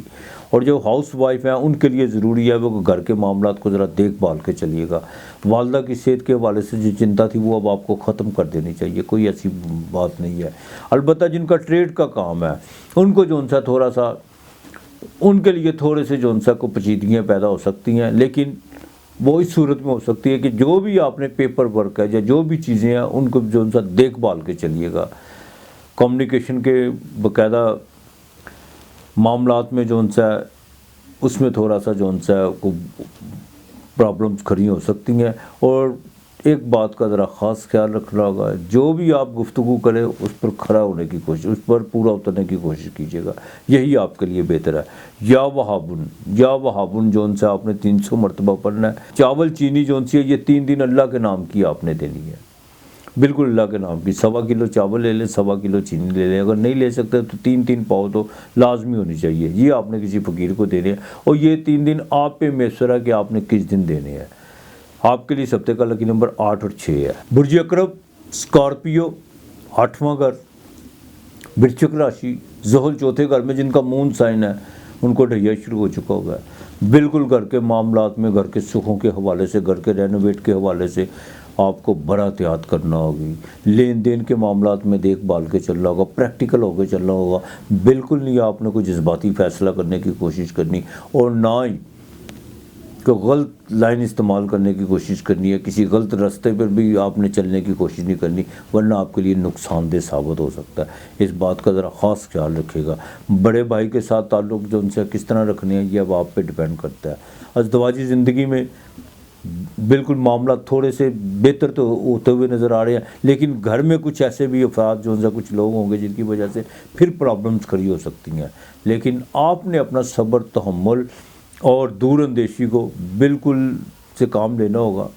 اور جو ہاؤس وائف ہیں ان کے لیے ضروری ہے وہ گھر کے معاملات کو ذرا دیکھ بھال کے چلیے گا. والدہ کی صحت کے حوالے سے جو چنتا تھی وہ اب آپ کو ختم کر دینی چاہیے، کوئی ایسی بات نہیں ہے. البتہ جن کا ٹریڈ کا کام ہے ان کو تھوڑا سا ان کے لیے تھوڑے سے کو پیچیدگیاں پیدا ہو سکتی ہیں لیکن وہ اس صورت میں ہو سکتی ہے کہ جو بھی آپ نے پیپر ورک ہے یا جو بھی چیزیں ہیں ان کو دیکھ بھال کے چلیے گا. کمیونیکیشن کے باقاعدہ معاملات میں اس میں تھوڑا سا پرابلمز کھڑی ہو سکتی ہیں. اور ایک بات کا ذرا خاص خیال رکھنا ہوگا، جو بھی آپ گفتگو کریں اس پر کھڑا ہونے کی کوشش، اس پر پورا اترنے کی کوشش کیجیے گا، یہی آپ کے لیے بہتر ہے. یا وہابن آپ نے 300 مرتبہ پڑھنا ہے. چاول چینی ہے یہ 3 دن اللہ کے نام کی آپ نے دینی ہے. بالکل اللہ کے نام کی 1.25 کلو چاول لے لیں، 1.25 کلو چینی لے لیں، اگر نہیں لے سکتے تو 3 پاؤ تو لازمی ہونی چاہیے، یہ آپ نے کسی فقیر کو دینے ہیں، اور یہ 3 دن آپ پہ میسر ہے کہ آپ نے کس دن دینے ہیں۔ آپ کے لیے اس ہفتے کا لکی نمبر 8 اور 6 ہے۔ برج اکرب، اسکارپیو 8واں گھر، برچک راشی، زحل 4تھے گھر میں جن کا مون سائن ہے ان کو ڈھیا شروع ہو چکا ہوا ہے۔ بالکل گھر کے معاملات میں، گھر کے سکھوں کے حوالے سے، گھر کے رینوویٹ کے حوالے سے آپ کو بڑا احتیاط کرنا ہوگی۔ لین دین کے معاملات میں دیکھ بھال کے چلنا ہوگا، پریکٹیکل ہو کے چلنا ہوگا۔ بالکل نہیں آپ نے کوئی جذباتی فیصلہ کرنے کی کوشش کرنی، اور نہ ہی کہ غلط لائن استعمال کرنے کی کوشش کرنی ہے، کسی غلط راستے پر بھی آپ نے چلنے کی کوشش نہیں کرنی، ورنہ آپ کے لیے نقصان دہ ثابت ہو سکتا ہے۔ اس بات کا ذرا خاص خیال رکھیے گا۔ بڑے بھائی کے ساتھ تعلق جو ان سے کس طرح رکھنے ہیں یہ اب آپ پہ ڈیپینڈ کرتا ہے۔ ازدواجی زندگی میں بالکل معاملات تھوڑے سے بہتر تو ہوتے ہوئے نظر آ رہے ہیں، لیکن گھر میں کچھ ایسے بھی افراد جو ان سے کچھ لوگ ہوں گے جن کی وجہ سے پھر پرابلمس کھڑی ہو سکتی ہیں، لیکن آپ نے اپنا صبر، تحمل اور دور اندیشی کو بالکل سے کام لینا ہوگا۔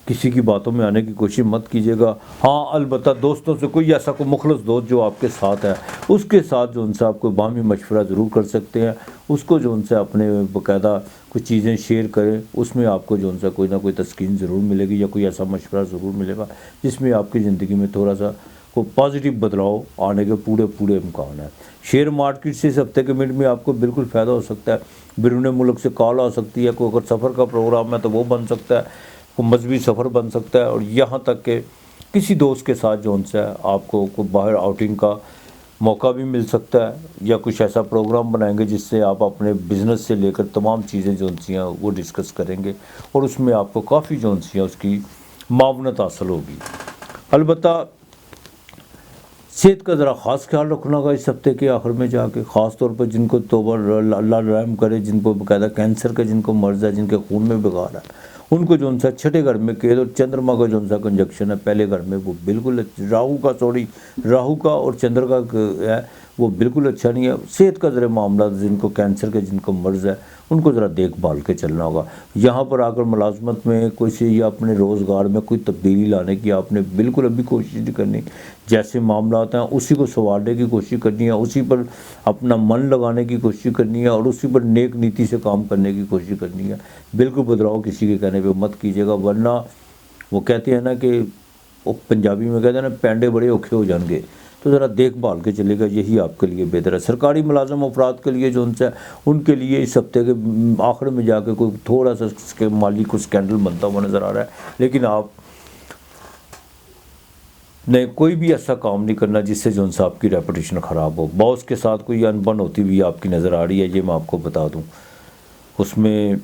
کسی کی باتوں میں آنے کی کوشش مت کیجیے گا۔ ہاں البتہ دوستوں سے کوئی ایسا کوئی مخلص دوست جو آپ کے ساتھ ہے، اس کے ساتھ جو ان سے آپ کو باہمی مشورہ ضرور کر سکتے ہیں، اس کو جو ان سے اپنے باقاعدہ کچھ چیزیں شیئر کریں، اس میں آپ کو جو ان سے کوئی نہ کوئی تسکین ضرور ملے گی، یا کوئی ایسا مشورہ ضرور ملے گا جس میں آپ کی زندگی میں تھوڑا سا کوئی پازیٹیو بدلاؤ آنے کے پورے امکان ہیں۔ شیئر مارکیٹ سے اس ہفتے کے منٹ میں آپ کو بالکل فائدہ ہو سکتا ہے۔ بیرون ملک سے کال آ سکتی ہے، کوئی اگر سفر کا پروگرام ہے تو وہ بن سکتا ہے، کوئی مذہبی سفر بن سکتا ہے، اور یہاں تک کہ کسی دوست کے ساتھ جو ان سے آپ کو کوئی باہر آؤٹنگ کا موقع بھی مل سکتا ہے، یا کچھ ایسا پروگرام بنائیں گے جس سے آپ اپنے بزنس سے لے کر تمام چیزیں جو ہیں وہ ڈسکس کریں گے، اور اس میں آپ کو کافی جو ہیں اس کی معاونت حاصل ہوگی۔ البتہ صحت کا ذرا خاص خیال رکھنا ہوگا اس ہفتے کے آخر میں جا کے، خاص طور پر جن کو توبہ اللہ رحم کرے، جن کو باقاعدہ کینسر کا جن کو مرض ہے، جن کے خون میں بگاڑ ہے، ان کو جو ان سے چھٹے گھر میں قید اور چندرما کا جو ان سے کنجکشن ہے پہلے گھر میں، وہ بالکل راہو کا اور چندر کا ہے وہ بالکل اچھا نہیں ہے۔ صحت کا ذرا معاملات جن کو کینسر کے جن کو مرض ہے ان کو ذرا دیکھ بھال کے چلنا ہوگا۔ یہاں پر آ کر ملازمت میں کوئی سی یا اپنے روزگار میں کوئی تبدیلی لانے کی آپ نے بالکل ابھی کوشش نہیں کرنی۔ جیسے معاملات ہیں اسی کو سنوارنے کی کوشش کرنی ہے، اسی پر اپنا من لگانے کی کوشش کرنی ہے، اور اسی پر نیک نیتی سے کام کرنے کی کوشش کرنی ہے۔ بالکل بدلاؤ کسی کے کہنے پہ مت کیجیے گا، ورنہ وہ کہتے ہیں نا کہ وہ پنجابی میں کہتے ہیں نا پینڈے بڑے اوکھے ہو جائیں گے، تو ذرا دیکھ بھال کے چلے گا، یہی آپ کے لیے بہتر ہے۔ سرکاری ملازم افراد کے لیے جو ان کے لیے اس ہفتے کے آخر میں جا کے کوئی تھوڑا سا مالی کوئی اسکینڈل بنتا ہوا نظر آ رہا ہے، لیکن آپ نے کوئی بھی ایسا کام نہیں کرنا جس سے جو ان سے آپ کی ریپوٹیشن خراب ہو۔ باس کے ساتھ کوئی انبن ہوتی ہوئی آپ کی نظر آ رہی ہے، یہ میں آپ کو بتا دوں۔ اس میں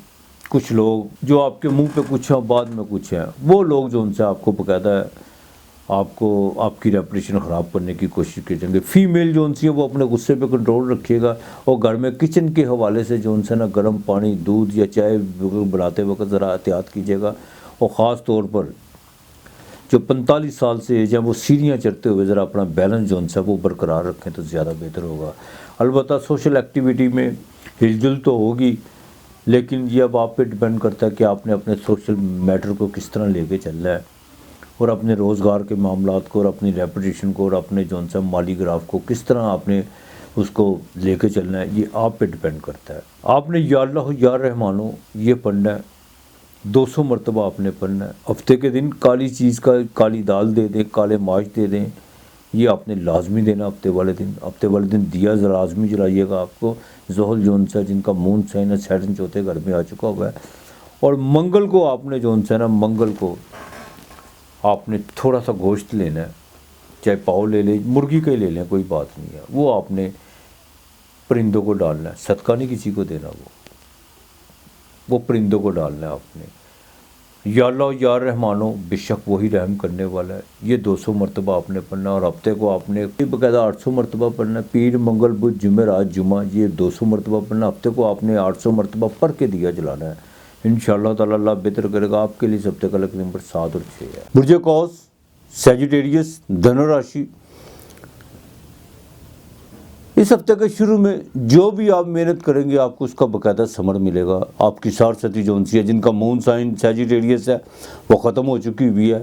کچھ لوگ جو آپ کے منہ پہ کچھ ہیں بعد میں کچھ ہیں، وہ لوگ جو ان سے آپ کو باقاعدہ آپ کو آپ کی ریپوٹیشن خراب کرنے کی کوشش کریں گے۔ فیمیل جو ان سے وہ اپنے غصے پہ کنٹرول رکھیے گا، اور گھر میں کچن کے حوالے سے جو ان سے نا گرم پانی، دودھ یا چائے بناتے وقت ذرا احتیاط کیجیے گا، اور خاص طور پر جو 45 سال سے ایج ہے وہ سیڑھیاں چڑھتے ہوئے ذرا اپنا بیلنس جو ان سے وہ برقرار رکھیں تو زیادہ بہتر ہوگا۔ البتہ سوشل ایکٹیویٹی میں ہل جل تو ہوگی، لیکن یہ اب آپ پہ ڈیپینڈ کرتا ہے کہ آپ نے اپنے سوشل میٹر کو کس طرح لے کے چلنا ہے، اور اپنے روزگار کے معاملات کو، اور اپنی ریپوٹیشن کو، اور اپنے جو ان مالی گراف کو کس طرح آپ نے اس کو لے کے چلنا ہے، یہ آپ پہ ڈیپینڈ کرتا ہے۔ آپ نے یا اللہ یا رحمانو یہ پڑھنا ہے، 200 مرتبہ آپ نے پڑھنا ہے۔ ہفتے کے دن کالی چیز کا کالی دال دے دیں، کالے ماش دے دیں، یہ آپ نے لازمی دینا ہفتے والے دن دیا لازمی جلائیے گا۔ آپ کو زحل جو ان سے جن کا مون سائن ہے سیٹرن چوتھے گھر میں آ چکا ہوا ہے، اور منگل کو آپ نے جو ان سے نا منگل کو آپ نے تھوڑا سا گوشت لینا ہے، چاہے پاؤ لے لیں، مرغی کا ہی لے لیں، کوئی بات نہیں ہے، وہ آپ نے پرندوں کو ڈالنا ہے، صدقہ نہیں کسی کو دینا، وہ پرندوں کو ڈالنا ہے آپ نے۔ یا اللہ یا رحمانو بے شک وہی رحم کرنے والا ہے، یہ 200 مرتبہ آپ نے پڑھنا، اور ہفتے کو آپ نے باقاعدہ 800 مرتبہ پڑھنا ہے۔ پیر منگل بدھ جمعرات جمعہ یہ 200 مرتبہ پڑھنا، ہفتے کو آپ نے 800 مرتبہ پڑھ کے دیا جلانا ہے۔ انشاءاللہ تعالی اللہ بہتر کرے گا آپ کے لیے۔ اس ہفتے کا لکی نمبر 7 اور 6 ہے۔ برج قوس، سیجیٹیریس، دھنو راشی، اس ہفتے کے شروع میں جو بھی آپ محنت کریں گے آپ کو اس کا باقاعدہ ثمر ملے گا۔ آپ کی سارستی جو انسی ہے جن کا مون سائن سیجیٹیریس ہے وہ ختم ہو چکی ہوئی ہے،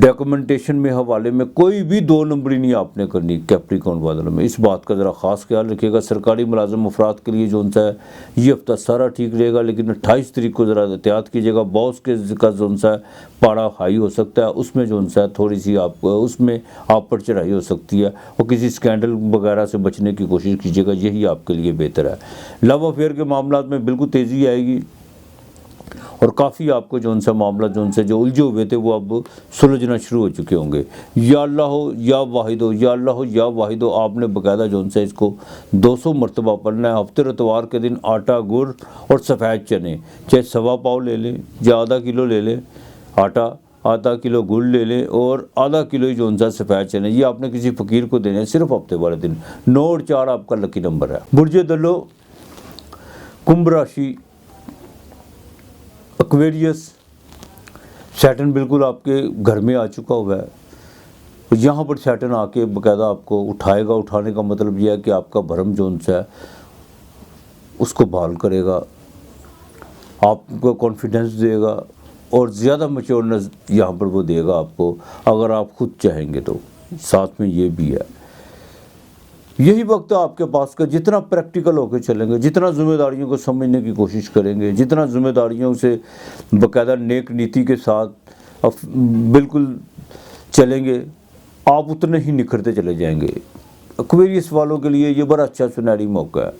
ڈاکومنٹیشن میں حوالے میں کوئی بھی 2 نمبری نہیں آپ نے کرنی کیپریکون والوں میں. اس بات کا ذرا خاص خیال رکھیے گا. سرکاری ملازم افراد کے لیے جو سا ہے یہ ہفتہ سارا ٹھیک رہے گا، لیکن 28 تاریخ کو ذرا احتیاط کیجیے گا. باس کے کا جو سا ہے پاڑا ہائی ہو سکتا ہے، اس میں جو سا ہے تھوڑی سی اس میں آپ پر چڑھائی ہو سکتی ہے، اور کسی اسکینڈل وغیرہ سے بچنے کی کوشش کیجیے گا، یہی آپ کے لیے بہتر ہے. لو افیئر کے معاملات میں بالکل تیزی آئے گی، اور کافی آپ کو جو معاملات جو الجھے ہوئے تھے وہ اب سلجھنا شروع ہو چکے ہوں گے. یا اللہ ہو یا واحد ہو، یا اللہ ہو یا واحد ہو، آپ نے باقاعدہ اس کو 200 مرتبہ پڑھنا ہے. ہفتے اتوار کے دن آٹا، گڑ اور سفید چنے، چاہے 1.25 پاؤ لے لیں یا آدھا کلو لے لیں آٹا، آدھا کلو گڑ لے لیں اور آدھا کلو ہی سفید چنے، یہ آپ نے کسی فقیر کو دینے ہیں صرف ہفتے والے دن. 9 اور 4 آپ کا لکی نمبر ہے. برج دلو، کمبھ راشی، ایکویریس، سیٹن بالکل آپ کے گھر میں آ چکا ہوا ہے. یہاں پر سیٹن آ کے باقاعدہ آپ کو اٹھائے گا. اٹھانے کا مطلب یہ ہے کہ آپ کا بھرم جو ہے اس کو بحال کرے گا، آپ کو کانفیڈنس دے گا، اور زیادہ میچورنس یہاں پر وہ دے گا آپ کو، اگر آپ خود چاہیں گے تو. ساتھ میں یہ بھی ہے، یہی وقت ہے آپ کے پاس کا. جتنا پریکٹیکل ہو کے چلیں گے، جتنا ذمہ داریوں کو سمجھنے کی کوشش کریں گے، جتنا ذمہ داریوں سے باقاعدہ نیک نیتی کے ساتھ بالکل چلیں گے، آپ اتنے ہی نکھرتے چلے جائیں گے. ایکویریس والوں کے لیے یہ بڑا اچھا سنہری موقع ہے،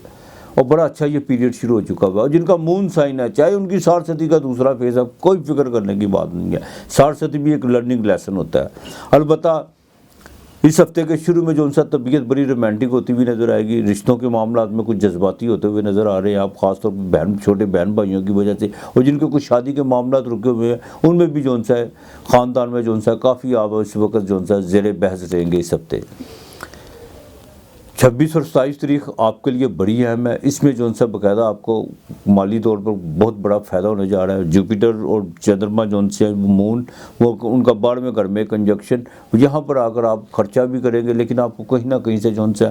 اور بڑا اچھا یہ پیریڈ شروع ہو چکا ہوا ہے. جن کا مون سائن ہے، چاہے ان کی 60 صدی کا دوسرا فیز ہے، کوئی فکر کرنے کی بات نہیں ہے. 60 صدی بھی ایک لرننگ لیسن ہوتا ہے. البتہ اس ہفتے کے شروع میں طبیعت بڑی رومانٹک ہوتی ہوئی نظر آئے گی. رشتوں کے معاملات میں کچھ جذباتی ہوتے ہوئے نظر آ رہے ہیں آپ، خاص طور پر چھوٹے بہن بھائیوں کی وجہ سے، اور جن کے کچھ شادی کے معاملات رکے ہوئے ہیں ان میں بھی خاندان میں کافی آپ اس وقت زیر بحث رہیں گے. اس ہفتے 26 اور 27 تاریخ آپ کے لیے بڑی اہم ہے. اس میں باقاعدہ آپ کو مالی طور پر بہت بڑا فائدہ ہونے جا رہا ہے. جوپیٹر اور چندرما مون، وہ ان کا 12ویں گھر میں کنجکشن، یہاں پر آ کر آپ خرچہ بھی کریں گے، لیکن آپ کو کہیں نہ کہیں سے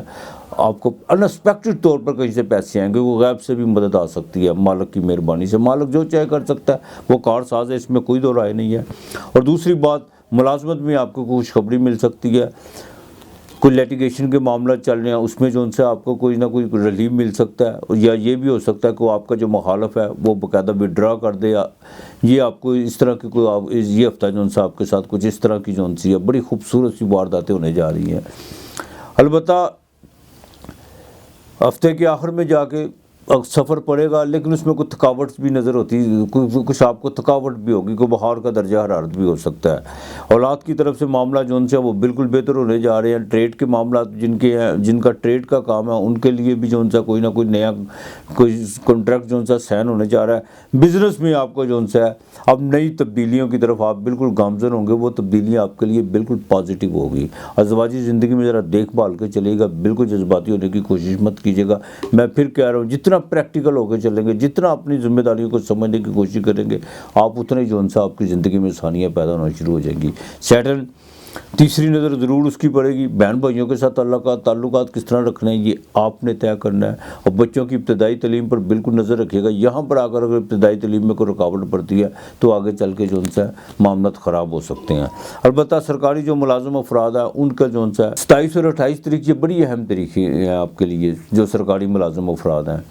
آپ کو انسپیکٹڈ طور پر کہیں سے پیسے آئیں گے. وہ غیب سے بھی مدد آ سکتی ہے مالک کی مہربانی سے. مالک جو چاہے کر سکتا ہے، وہ کار ساز ہے، اس میں کوئی دو رائے نہیں ہے. اور دوسری بات، ملازمت میں آپ کو خوشخبری مل سکتی ہے. کوئی لیٹیگیشن کے معاملات چل رہے ہیں، اس میں آپ کو کوئی نہ کوئی ریلیف مل سکتا ہے، یا یہ بھی ہو سکتا ہے کہ آپ کا جو مخالف ہے وہ باقاعدہ وڈرا کر دے. یہ آپ کو اس طرح کی یہ ہفتہ آپ کے ساتھ کچھ اس طرح کی بڑی خوبصورت سی وارداتیں ہونے جا رہی ہیں. البتہ ہفتے کے آخر میں جا کے سفر پڑے گا، لیکن اس میں کوئی تھکاوٹ بھی نظر ہوتی ہے، کچھ آپ کو تھکاوٹ بھی ہوگی، کوئی بخار کا درجہ حرارت بھی ہو سکتا ہے. اولاد کی طرف سے معاملہ وہ بالکل بہتر ہونے جا رہے ہیں. ٹریڈ کے معاملات جن کا ٹریڈ کا کام ہے ان کے لیے بھی کوئی نہ کوئی نیا کوئی کنٹریکٹ سائن ہونے جا رہا ہے. بزنس میں آپ کو ہے اب نئی تبدیلیوں کی طرف آپ بالکل گامزن ہوں گے. وہ تبدیلیاں آپ کے لیے بالکل پازیٹیو ہوگی. ازواجی زندگی میں ذرا دیکھ بھال کے چلے گا، بالکل جذباتی ہونے کی کوشش مت کیجیے گا. میں پھر کہہ رہا ہوں، جتنا پریکٹیکل ہو کے چلیں گے، جتنا اپنی ذمہ داریوں کو سمجھنے کی کوشش کریں گے، آپ اتنے آپ کی زندگی میں آسانیاں پیدا ہونا شروع ہو جائیں گی. سیٹرن تیسری نظر ضرور اس کی پڑے گی. بہن بھائیوں کے ساتھ تعلقات کس طرح رکھنے ہیں، یہ آپ نے طے کرنا ہے. اور بچوں کی ابتدائی تعلیم پر بالکل نظر رکھیے گا. یہاں پر آ کر اگر ابتدائی تعلیم میں کوئی رکاوٹ پڑتی ہے تو آگے چل کے معاملات خراب ہو سکتے ہیں. البتہ سرکاری جو ملازم افراد ہیں ان کا 27 اور 28 تاریخ یہ بڑی اہم تاریخیں ہیں آپ کے لیے. جو سرکاری ملازم افراد ہیں،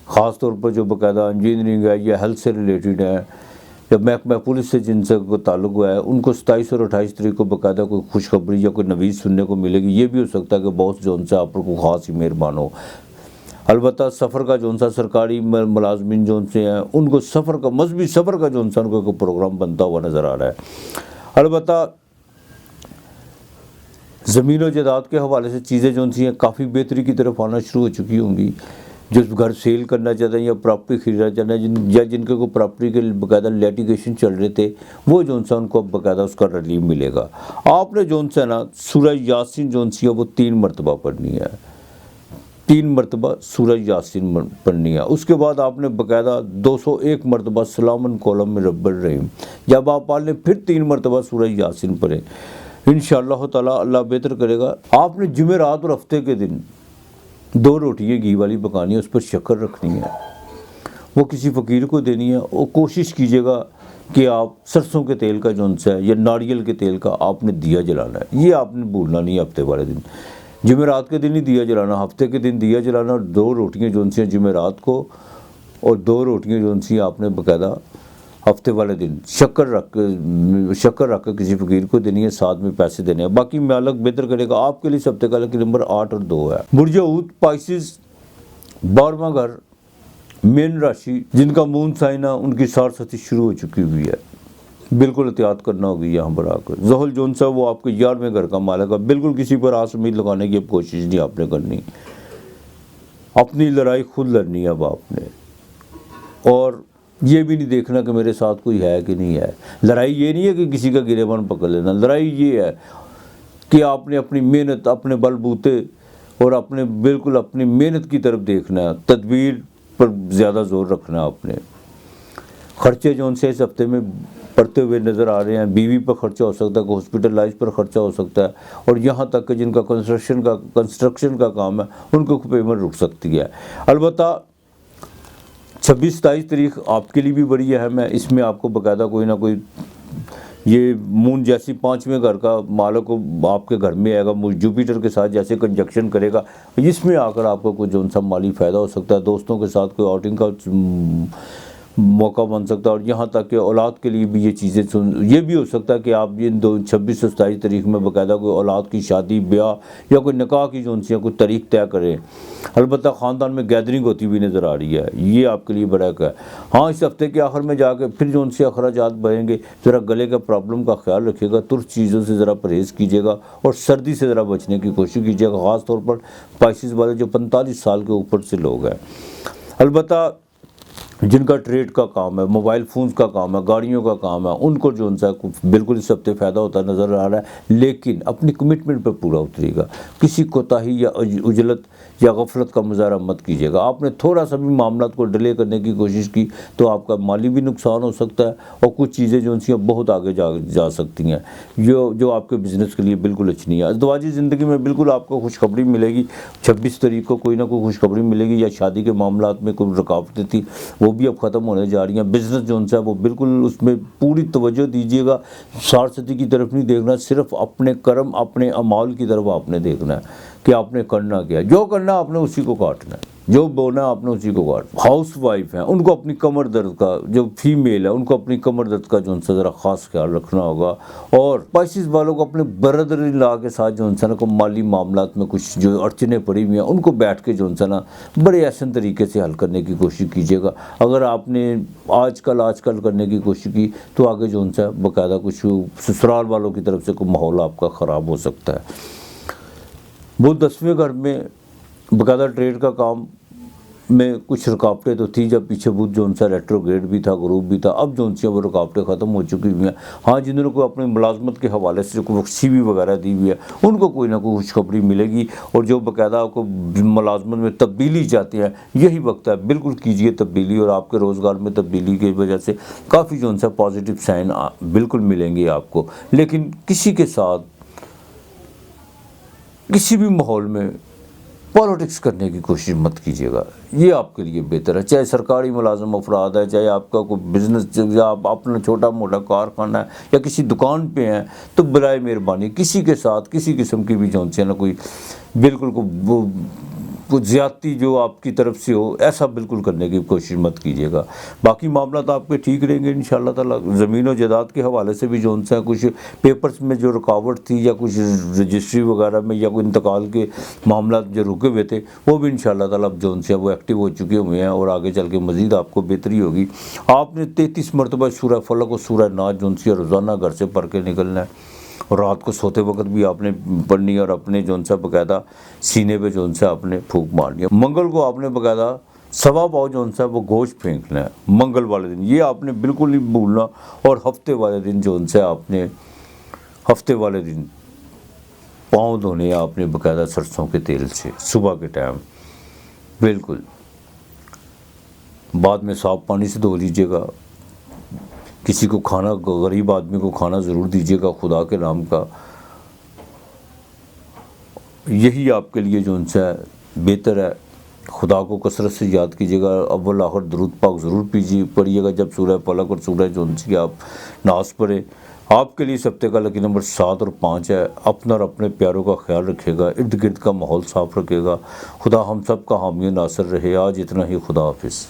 خاص طور پر جو باقاعدہ انجینئرنگ ہے یا ہیلتھ سے ریلیٹڈ ہے یا محکمہ پولیس سے جن سے کوئی تعلق ہوا ہے، ان کو 27 اور 28 تاریخ کو باقاعدہ کوئی خوشخبری یا کوئی نوید سننے کو ملے گی. یہ بھی ہو سکتا ہے کہ باس آپ پر کوئی خاص ہی مہربان ہو. البتہ سفر کا سرکاری ملازمین ہیں ان کو سفر کا مذہبی سفر کا ان کو کوئی پروگرام بنتا ہوا نظر آ رہا ہے. البتہ زمین و جائیداد کے حوالے سے چیزیں ہیں کافی بہتری کی طرف آنا شروع ہو چکی ہوں گی. جو گھر سیل کرنا چاہتے ہیں یا پراپرٹی خریدنا چاہتے ہیں، یا جن کے کوئی پراپرٹی کے باقاعدہ لیٹیگیشن چل رہے تھے، وہ ان کو باقاعدہ اس کا ریلیف ملے گا. آپ نے سورہ یاسین وہ 3 مرتبہ پڑھنی ہے. 3 مرتبہ سورہ یاسین پڑھنی ہے. اس کے بعد آپ نے باقاعدہ 201 مرتبہ سلام قولا من رب الرحیم. جب آپ پڑھ لیں پھر 3 مرتبہ سورہ یاسین پڑھیں، انشاءاللہ تعالی اللہ بہتر کرے گا. آپ نے جمعرات اور ہفتے کے دن 2 روٹیاں گھی والی پکانی ہے، اس پر شکر رکھنی ہے. وہ کسی فقیر کو دینی ہے، وہ کوشش کیجیے گا کہ آپ سرسوں کے تیل کا جو ہے یا ناریل کے تیل کا آپ نے دیا جلانا ہے، یہ آپ نے بھولنا نہیں ہے ہفتے والے دن، جمعرات کے دن ہی دیا جلانا، ہفتے کے دن دیا جلانا، اور 2 روٹیاں جو ہیں جمعرات کو اور 2 روٹیاں جو ہیں آپ نے باقاعدہ ہفتے والے دن شکر رکھ کے کسی فقیر کو دینی ہے، ساتھ میں پیسے دینے ہیں، باقی مالک بہتر کرے گا آپ کے لیے۔ ہفتے کا نمبر 8 اور 2 ہے۔ برج اود پائسز 12واں گھر، مین راشی، جن کا مون سائن ہے ان کی سارستی شروع ہو چکی ہوئی ہے، بالکل احتیاط کرنا ہوگی یہاں پر آ کر۔ زحل جون سا وہ آپ کے 11ویں گھر کا مالک ہے، بالکل کسی پر آس امید لگانے کی اب کوشش نہیں آپ نے کرنی، اپنی لڑائی خود لڑنی ہے اب آپ نے، اور یہ بھی نہیں دیکھنا کہ میرے ساتھ کوئی ہے کہ نہیں ہے۔ لڑائی یہ نہیں ہے کہ کسی کا گریبان پکڑ لینا، لڑائی یہ ہے کہ آپ نے اپنی محنت، اپنے بل بوتے اور بالکل اپنی محنت کی طرف دیکھنا ہے، تدبیر پر زیادہ زور رکھنا ہے آپ نے۔ خرچے جو ان سے اس ہفتے میں پڑتے ہوئے نظر آ رہے ہیں، بیوی پر خرچہ ہو سکتا ہے، ہاسپٹلائز پر خرچہ ہو سکتا ہے، اور یہاں تک کہ جن کا کنسٹرکشن کا کام ہے ان کو پیمنٹ رک سکتی ہے۔ البتہ 26-27 تاریخ آپ کے لیے بھی بڑی اہم ہے، اس میں آپ کو باقاعدہ کوئی نہ کوئی یہ مون جیسی 5ویں گھر کا مالک کو آپ کے گھر میں آئے گا، جوپیٹر کے ساتھ جیسے کنجکشن کرے گا، جس میں آ کر آپ کو کوئی جو سا مالی فائدہ ہو سکتا ہے، دوستوں کے ساتھ کوئی آؤٹنگ کا موقع بن سکتا ہے، اور یہاں تک کہ اولاد کے لیے بھی یہ چیزیں یہ بھی ہو سکتا ہے کہ آپ یہ 26 اور 27 تاریخ میں باقاعدہ کوئی اولاد کی شادی بیاہ یا کوئی نکاح کی جو سی کوئی تاریخ طے کریں۔ البتہ خاندان میں گیدرنگ ہوتی ہوئی نظر آ رہی ہے، یہ آپ کے لیے بڑا ہے۔ ہاں، اس ہفتے کے آخر میں جا کے پھر جو ان سے اخراجات بڑھیں گے، ذرا گلے کا پرابلم کا خیال رکھیے گا، ترش چیزوں سے ذرا پرہیز کیجیے گا، اور سردی سے ذرا بچنے کی کوشش کیجیے گا، خاص طور پر پائسز والے جو 45 سال کے اوپر سے لوگ ہیں۔ البتہ جن کا ٹریڈ کا کام ہے، موبائل فونز کا کام ہے، گاڑیوں کا کام ہے، ان کو جو ہے بالکل اس ہفتے فائدہ ہوتا نظر آ رہا ہے، لیکن اپنی کمٹمنٹ پہ پورا اترے گا، کسی کوتاہی یا عجلت یا غفلت کا مظاہرہ مت کیجیے گا۔ آپ نے تھوڑا سا بھی معاملات کو ڈیلے کرنے کی کوشش کی تو آپ کا مالی بھی نقصان ہو سکتا ہے، اور کچھ چیزیں جو ان سے بہت آگے جا سکتی ہیں جو آپ کے بزنس کے لیے بالکل اچھی نہیں ہے۔ ازدواجی زندگی میں بالکل آپ کو خوشخبری ملے گی، 26 تاریخ کو کوئی نہ کوئی خوشخبری ملے گی، یا شادی کے معاملات میں کوئی رکاوٹیں تھی وہ بھی اب ختم ہونے جا رہی ہیں۔ بزنس جو ہے وہ بالکل اس میں پوری توجہ دیجیے گا، سارستی کی طرف نہیں دیکھنا، صرف اپنے کرم، اپنے اعمال کی طرف آپ نے دیکھنا ہے کہ آپ نے کرنا کیا ہے، جو کرنا آپ نے اسی کو کاٹنا ہے، جو بولنا آپ نے اسی کو کاٹنا۔ ہاؤس وائف ہیں، ان کو اپنی کمر درد کا، جو فیمیل ہے ان کو اپنی کمر درد کا جو ان سے ذرا خاص خیال رکھنا ہوگا، اور پائسز والوں کو اپنے برادر ان لا کے ساتھ جو انسان کو مالی معاملات میں کچھ جو اڑچنیں پڑی ہوئی ہیں ان کو بیٹھ کے جو انسان بڑے احسن طریقے سے حل کرنے کی کوشش کیجیے گا۔ اگر آپ نے آج کل کرنے کی کوشش کی تو آگے جو ان سے باقاعدہ کچھ سسرال والوں کی طرف سے کوئی ماحول آپ کا خراب ہو سکتا ہے۔ وہ 10ویں گھر میں باقاعدہ ٹریڈ کا کام میں کچھ رکاوٹیں تو تھی، جب پیچھے بدھ جو ان سے ریٹروگریڈ بھی تھا، غروب بھی تھا، اب جو ان سے وہ رکاوٹیں ختم ہو چکی ہوئی ہیں۔ ہاں، جنہوں کو اپنی ملازمت کے حوالے سے کوئی سی وی وغیرہ دی ہوئی ہے ان کو کوئی نہ کوئی خوشخبری ملے گی، اور جو باقاعدہ کو ملازمت میں تبدیلی چاہتے ہیں یہی وقت ہے، بالکل کیجئے تبدیلی، اور آپ کے روزگار میں تبدیلی کی وجہ سے کافی جو ان سے پازیٹیو سائن بالکل ملیں گے آپ کو۔ لیکن کسی کے ساتھ کسی بھی ماحول میں پالیٹکس کرنے کی کوشش مت کیجیے گا، یہ آپ کے لیے بہتر ہے۔ چاہے سرکاری ملازم افراد ہے، چاہے آپ کا کوئی بزنس یا آپ اپنا چھوٹا موٹا کارخانہ ہے یا کسی دکان پہ ہیں، تو برائے مہربانی کسی کے ساتھ کسی قسم کی بھی جون سے نا کوئی بالکل کوئی زیادتی جو آپ کی طرف سے ہو، ایسا بالکل کرنے کی کوشش مت کیجیے گا۔ باقی معاملات آپ کے ٹھیک رہیں گے انشاءاللہ تعالیٰ۔ زمین و جائیداد کے حوالے سے بھی جو ان سے کچھ پیپرز میں جو رکاوٹ تھی یا کچھ رجسٹری وغیرہ میں یا کوئی انتقال کے معاملات جو رکے ہوئے تھے وہ بھی انشاءاللہ تعالیٰ اب جو ان سے وہ ایکٹیو ہو چکے ہوئے ہیں، اور آگے چل کے مزید آپ کو بہتری ہوگی۔ آپ نے 33 مرتبہ سورہ فلق اور سورہ ناس جو ان سے روزانہ گھر سے پڑھ کے نکلنا ہے، اور رات کو سوتے وقت بھی آپ نے پڑھنی ہے، اور اپنے جو ان سے باقاعدہ سینے پہ جو ان سے آپ نے پھونک مارنی ہے۔ منگل کو آپ نے باقاعدہ 1.25 پاؤ جو ان سے وہ گوشت پھینکنا ہے منگل والے دن، یہ آپ نے بالکل نہیں بھولنا۔ اور ہفتے والے دن جو ان سے آپ نے پاؤں دھونے آپ نے باقاعدہ سرسوں کے تیل سے صبح کے ٹائم، بالکل بعد میں صاف پانی سے دھو لیجیے گا۔ کسی کو کھانا، غریب آدمی کو کھانا ضرور دیجیے گا خدا کے نام کا، یہی آپ کے لیے جو ان سے بہتر ہے۔ خدا کو کثرت سے یاد کیجیے گا، اول آخر درود پاک ضرور پڑھیے گا جب سورہ فلق اور سورہ جون کی آپ ناز پڑھیں۔ آپ کے لیے اس ہفتے کا لکی نمبر 7 اور 5 ہے۔ اپنا اور اپنے پیاروں کا خیال رکھے گا، ارد گرد کا ماحول صاف رکھے گا۔ خدا ہم سب کا حامی و ناصر رہے۔ آج اتنا ہی، خدا حافظ۔